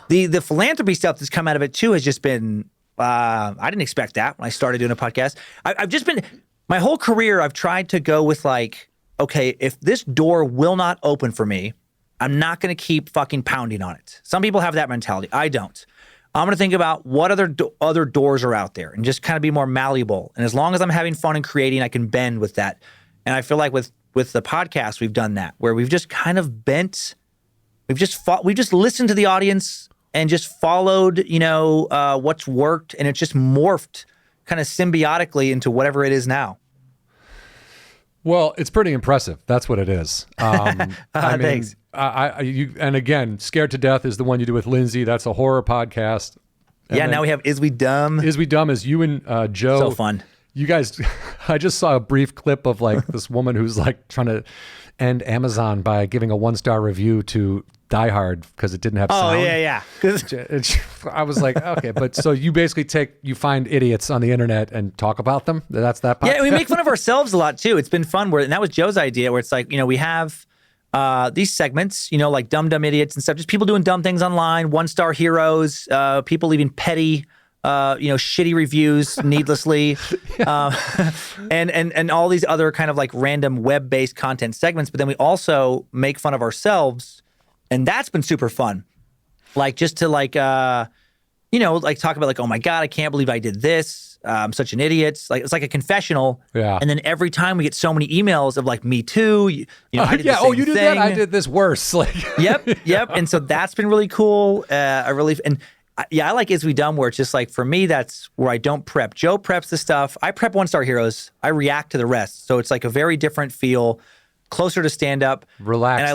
the philanthropy stuff that's come out of it too has just been, I didn't expect that when I started doing a podcast. I've just been, my whole career, I've tried to go with like, okay, if this door will not open for me, I'm not going to keep fucking pounding on it. Some people have that mentality. I don't. I'm going to think about what other doors are out there and just kind of be more malleable. And as long as I'm having fun and creating, I can bend with that. And I feel like with the podcast, we've done that, where we've just kind of bent. We've just listened to the audience and just followed, what's worked, and it's just morphed kind of symbiotically into whatever it is now. Well, it's pretty impressive. That's what it is. Thanks. And again, Scared to Death is the one you do with Lindsay. That's a horror podcast. Yeah, now we have Is We Dumb? Is We Dumb is you and Joe. So fun. You guys, I just saw a brief clip of like this woman who's like trying to end Amazon by giving a 1-star review to Die Hard because it didn't have sound. Oh, yeah. I was like, okay, but so you basically you find idiots on the internet and talk about them? That's that podcast? Yeah, we make fun of ourselves a lot too. It's been fun and that was Joe's idea where it's like, we have these segments, like dumb idiots and stuff, just people doing dumb things online, 1-star heroes, people leaving petty, shitty reviews needlessly, and all these other kind of like random web-based content segments. But then we also make fun of ourselves, and that's been super fun. Like just to like talk about like, oh my God, I can't believe I did this. I'm such an idiot. Like it's like a confessional. Yeah. And then every time we get so many emails of like, me too. I did the same you did thing. that. I did this worse. Like, Yep. And so that's been really cool. I like Is We Dumb, where it's just like, for me, that's where I don't prep. Joe preps the stuff. I prep 1-star heroes. I react to the rest. So it's like a very different feel, closer to stand up. Relaxed. And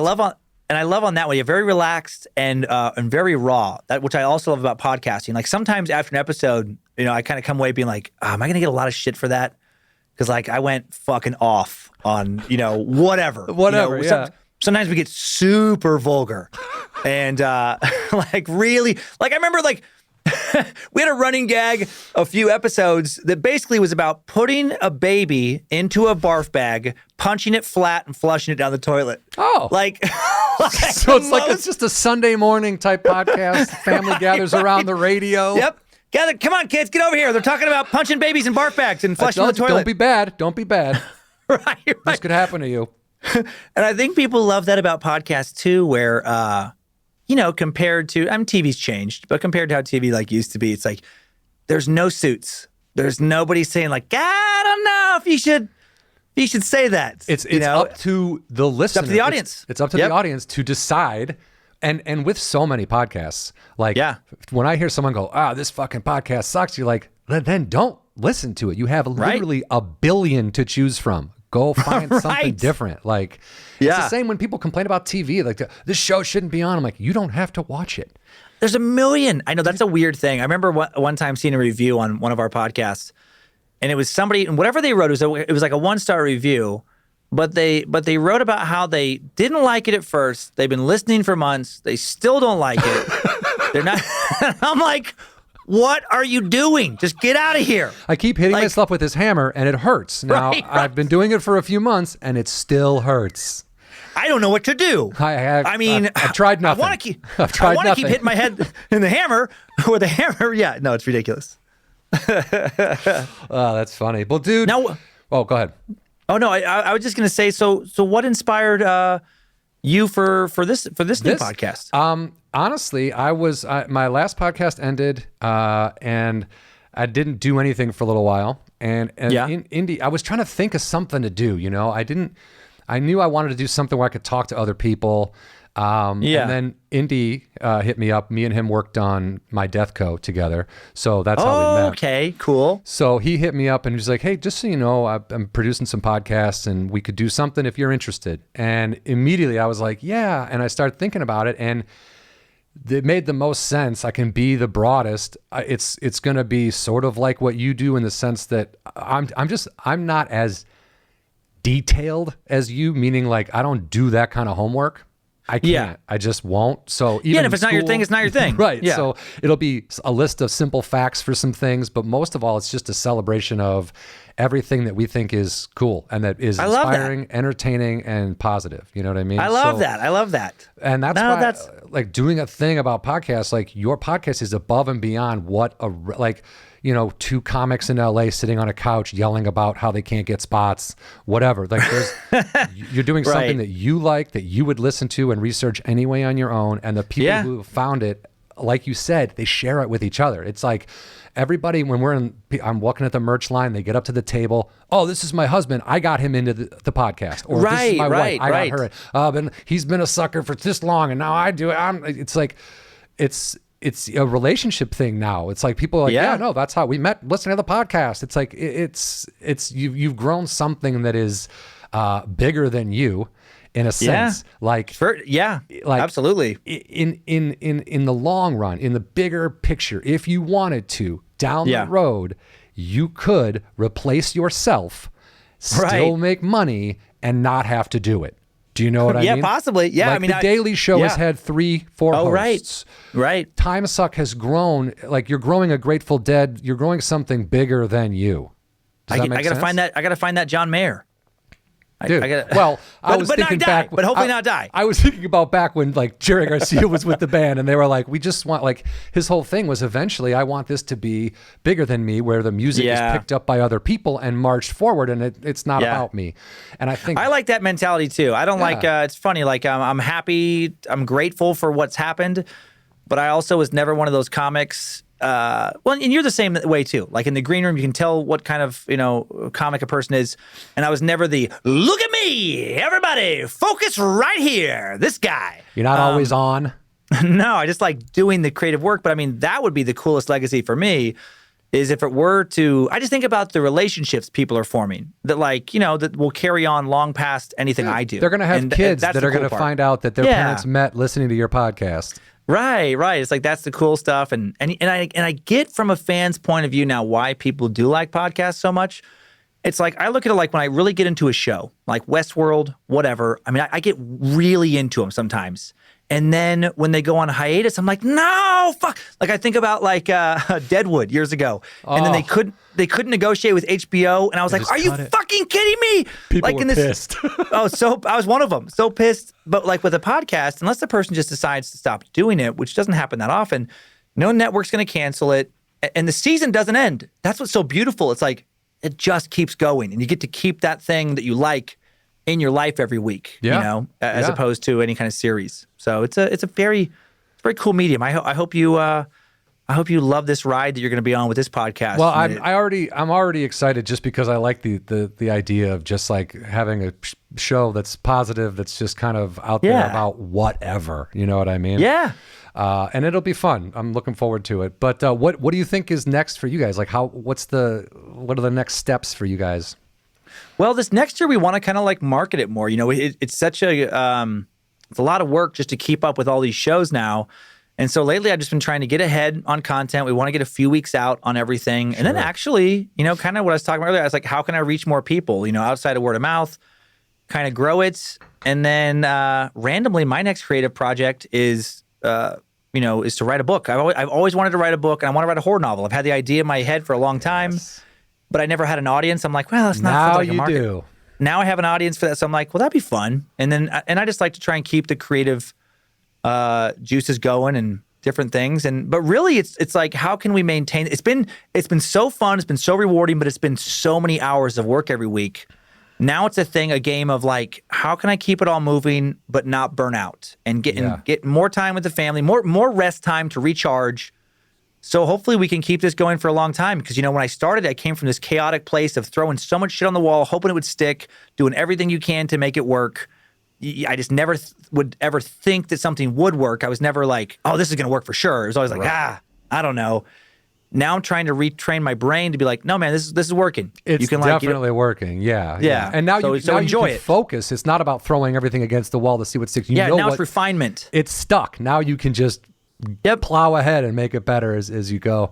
I love on that way. You're very relaxed and very raw. Which I also love about podcasting. Like sometimes after an episode, I kind of come away being like, am I going to get a lot of shit for that? Because like I went fucking off on, whatever. Yeah. Sometimes we get super vulgar and like really, like I remember like we had a running gag a few episodes that basically was about putting a baby into a barf bag, punching it flat and flushing it down the toilet. Oh. Like so it's just a Sunday morning type podcast. Family gathers around the radio. Yep. Come on, kids, get over here. They're talking about punching babies in barf bags and flushing the toilet. Don't be bad. Right. This could happen to you. And I think people love that about podcasts too, where, compared to, TV's changed, but compared to how TV like used to be, it's like, there's no suits. There's nobody saying like, I don't know if you should say that. It's up to the listener. It's up to the audience. It's up to the audience to decide. And with so many podcasts, like when I hear someone go, this fucking podcast sucks, you're like, then don't listen to it. You have literally a billion to choose from. Go find something different. Like, it's the same when people complain about TV. Like, this show shouldn't be on. I'm like, you don't have to watch it. There's a million. I know that's a weird thing. I remember one time seeing a review on one of our podcasts, and it was somebody, and whatever they wrote, it was like a 1-star review, but they wrote about how they didn't like it at first. They've been listening for months. They still don't like it. They're not. I'm like, what are you doing? Just get out of here. I keep hitting myself with this hammer and it hurts. Now, I've been doing it for a few months and it still hurts. I don't know what to do. I've tried nothing. I want to keep hitting my head in the hammer or the hammer. Yeah, no, it's ridiculous. Oh, that's funny. Well, dude. Now, go ahead. Oh, no, I was just going to say, so what inspired you for this new podcast? Honestly, my last podcast ended, and I didn't do anything for a little while. And in Indy, I was trying to think of something to do. I knew I wanted to do something where I could talk to other people. And then Indy hit me up. Me and him worked on My Death Co. together. So that's how we met. Okay, cool. So he hit me up and he's like, hey, just so you know, I'm producing some podcasts and we could do something if you're interested. And immediately I was like, yeah. And I started thinking about it and it made the most sense. I can be the broadest. It's going to be sort of like what you do in the sense that I'm not as detailed as you, meaning like I don't do that kind of homework. I can't. Yeah. I just won't. So even if it's not your thing, it's not your thing. Right. Yeah. So it'll be a list of simple facts for some things, but most of all, it's just a celebration of everything that we think is cool and that is inspiring, entertaining, and positive. You know what I mean? I love that. And that's why, like doing a thing about podcasts, like your podcast is above and beyond what two comics in LA sitting on a couch yelling about how they can't get spots, whatever. Like you're doing something that you like, that you would listen to and research anyway on your own. And the people who have found it, like you said, they share it with each other. It's like everybody, when I'm walking at the merch line, they get up to the table. Oh, this is my husband. I got him into the podcast. Or this is my wife. I got her. But he's been a sucker for this long and now I do it. It's like, it's a relationship thing now. It's like people are like, no, that's how we met listening to the podcast. It's like, it's you've grown something that is bigger than you. in a sense. Like absolutely. In the long run, in the bigger picture, if you wanted to, down the road, you could replace yourself, still make money, and not have to do it. Do you know what I mean? Yeah, possibly. Yeah, like The Daily Show has had 3-4 hosts. Right. Time Suck has grown. Like, you're growing a Grateful Dead. You're growing something bigger than you. Does that make sense? I gotta find that John Mayer. Dude, I was thinking back, but hopefully not die. I was thinking about back when like Jerry Garcia was with the band, and they were like, we just want, like, his whole thing was eventually, I want this to be bigger than me, where the music is picked up by other people and marched forward, and it's not about me. And I think I like that mentality too. I don't like. It's funny. Like, I'm happy. I'm grateful for what's happened, but I also was never one of those comics. Well, and you're the same way too. Like, in the green room, you can tell what kind of, comic a person is. And I was never the, look at me, everybody, focus right here, this guy. You're not always on. No, I just like doing the creative work. But I mean, that would be the coolest legacy for me, is if it were to, I just think about the relationships people are forming that, like, that will carry on long past anything I do. They're going to have kids that are going to find out that their parents met listening to your podcast. Right. It's like, that's the cool stuff, and I get from a fan's point of view now why people do like podcasts so much. It's like, I look at it like when I really get into a show, like Westworld, whatever. I mean, I get really into them sometimes, and then when they go on hiatus, I'm like, no, fuck. Like, I think about like Deadwood years ago, and then they couldn't negotiate with HBO, and I was like, are you fucking kidding me? People were pissed. So I was one of them, so pissed. But like with a podcast, unless the person just decides to stop doing it, which doesn't happen that often, no network's going to cancel it, and the season doesn't end. That's what's so beautiful. It's like, it just keeps going, and you get to keep that thing that you like in your life every week, as opposed to any kind of series. So it's a very cool medium. I hope you love this ride that you're going to be on with this podcast. Well, I'm already excited just because I like the idea of just like having a show that's positive, that's just kind of out there about whatever. You know what I mean? Yeah. And it'll be fun. I'm looking forward to it. But what do you think is next for you guys? Like, what are the next steps for you guys? Well, this next year we want to kind of like market it more. It's such a it's a lot of work just to keep up with all these shows now. And so lately I've just been trying to get ahead on content. We want to get a few weeks out on everything. Sure. And then actually, kind of what I was talking about earlier, I was like, how can I reach more people, outside of word of mouth, kind of grow it. And then randomly, my next creative project is to write a book. I've always wanted to write a book, and I want to write a horror novel. I've had the idea in my head for a long time, but I never had an audience. I'm like, well, it's not now like a market. Do. Now I have an audience for that, so I'm like, well, that'd be fun. And I just like to try and keep the creative juices going and different things. But really, it's like, how can we maintain? It's been so fun. It's been so rewarding, but it's been so many hours of work every week. Now it's a game of like, how can I keep it all moving but not burn out and get more time with the family, more rest time to recharge. So hopefully we can keep this going for a long time, because when I started, I came from this chaotic place of throwing so much shit on the wall, hoping it would stick, doing everything you can to make it work. I just never would ever think that something would work. I was never like, oh, this is going to work for sure. It was always like, I don't know. Now I'm trying to retrain my brain to be like, no, man, this is working. It's definitely working. Yeah. And now you enjoy can it. Focus. It's not about throwing everything against the wall to see what sticks. Now it's refinement. It's stuck. Now you can just plow ahead and make it better as you go.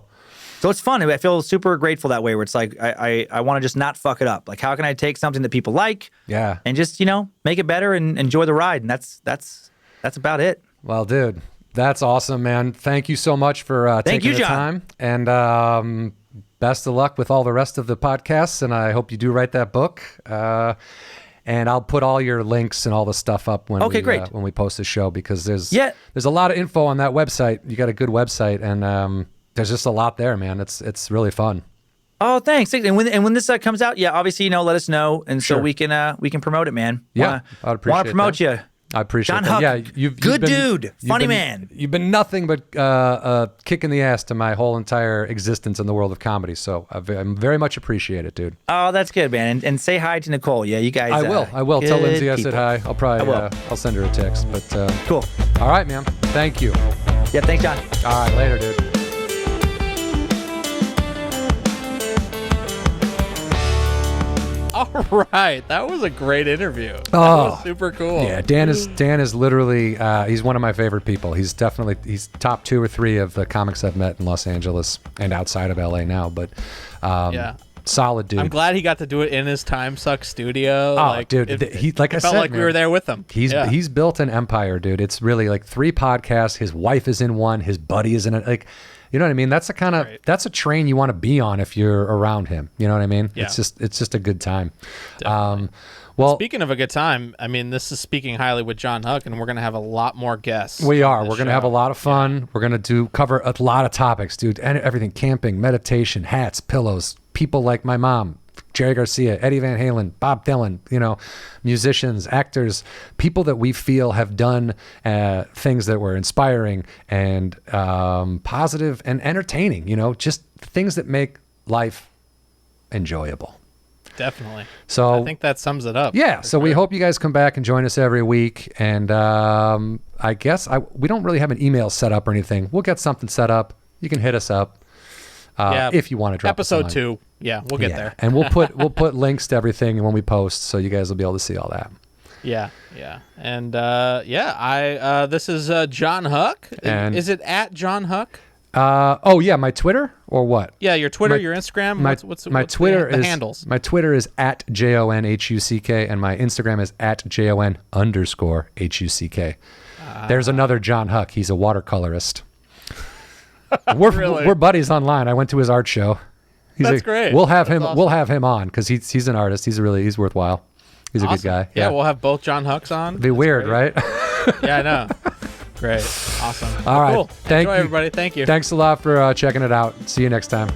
So it's fun. I feel super grateful that way, where it's like, I want to just not fuck it up. Like, how can I take something that people like and just, make it better and enjoy the ride? And that's about it. Well, dude, that's awesome, man. Thank you so much for taking the time. And best of luck with all the rest of the podcasts. And I hope you do write that book. And I'll put all your links and all the stuff up when we post the show, because there's a lot of info on that website. You got a good website, and there's just a lot there, man. It's really fun. Oh, thanks. And when this comes out, obviously, let us know, and so we can promote it, man. Yeah, I'd appreciate Want to promote you. I appreciate Jon that. Huck, Yeah, you've good been, dude, funny man. You've been nothing but kicking the ass to my whole entire existence in the world of comedy. So I very much appreciate it, dude. Oh, that's good, man. And say hi to Nicole. Yeah, you guys. I will. Tell Lindsay I said hi. I'll probably I'll send her a text. But cool. All right, man. Thank you. Yeah, thanks, Jon. All right, later, dude. Right. That was a great interview. That Oh, was super cool. Yeah, Dan is literally he's one of my favorite people. He's top 2 or 3 of the comics I've met in Los Angeles and outside of LA now. But Yeah. solid dude. I'm glad he got to do it in his Time Suck studio. Oh, dude, he like I felt said, like we were there with him. He's built an empire, dude. It's really like 3 podcasts. His wife is in one. His buddy is in it. Like, you know what I mean? That's the kind of that's a train you want to be on if you're around him. You know what I mean? Yeah. It's just a good time. Well, speaking of a good time, I mean, this is speaking highly with Jon Huck, and we're going to have a lot more guests. we are. We're going to have a lot of fun. We're going to cover a lot of topics, dude. And everything: camping, meditation, hats, pillows, people like my mom, Jerry Garcia, Eddie Van Halen, Bob Dylan, musicians, actors, people that we feel have done things that were inspiring and positive and entertaining, just things that make life enjoyable. Definitely. So I think that sums it up. Yeah. So we hope you guys come back and join us every week. And I guess we don't really have an email set up or anything. We'll get something set up. You can hit us up if you want to drop episode us a line. 2. Yeah, we'll get there. And we'll put links to everything when we post, so you guys will be able to see all that. Yeah. And this is Jon Huck. And is it at Jon Huck? My Twitter or what? Yeah, your Twitter, your Instagram. What's my Twitter the is handles? My Twitter is at JONHUCK, and my Instagram is at JON_HUCK. There's another Jon Huck. He's a watercolorist. We're buddies online. I went to his art show. That's great. We'll have That's him. awesome. We'll have him on because he's an artist. He's worthwhile. He's a good guy. Yeah, we'll have both Jon Hucks on. Be weird, great. right? Yeah, I know. Great. Awesome. All right. Cool. Thank Enjoy, you, everybody. Thank you. Thanks a lot for checking it out. See you next time.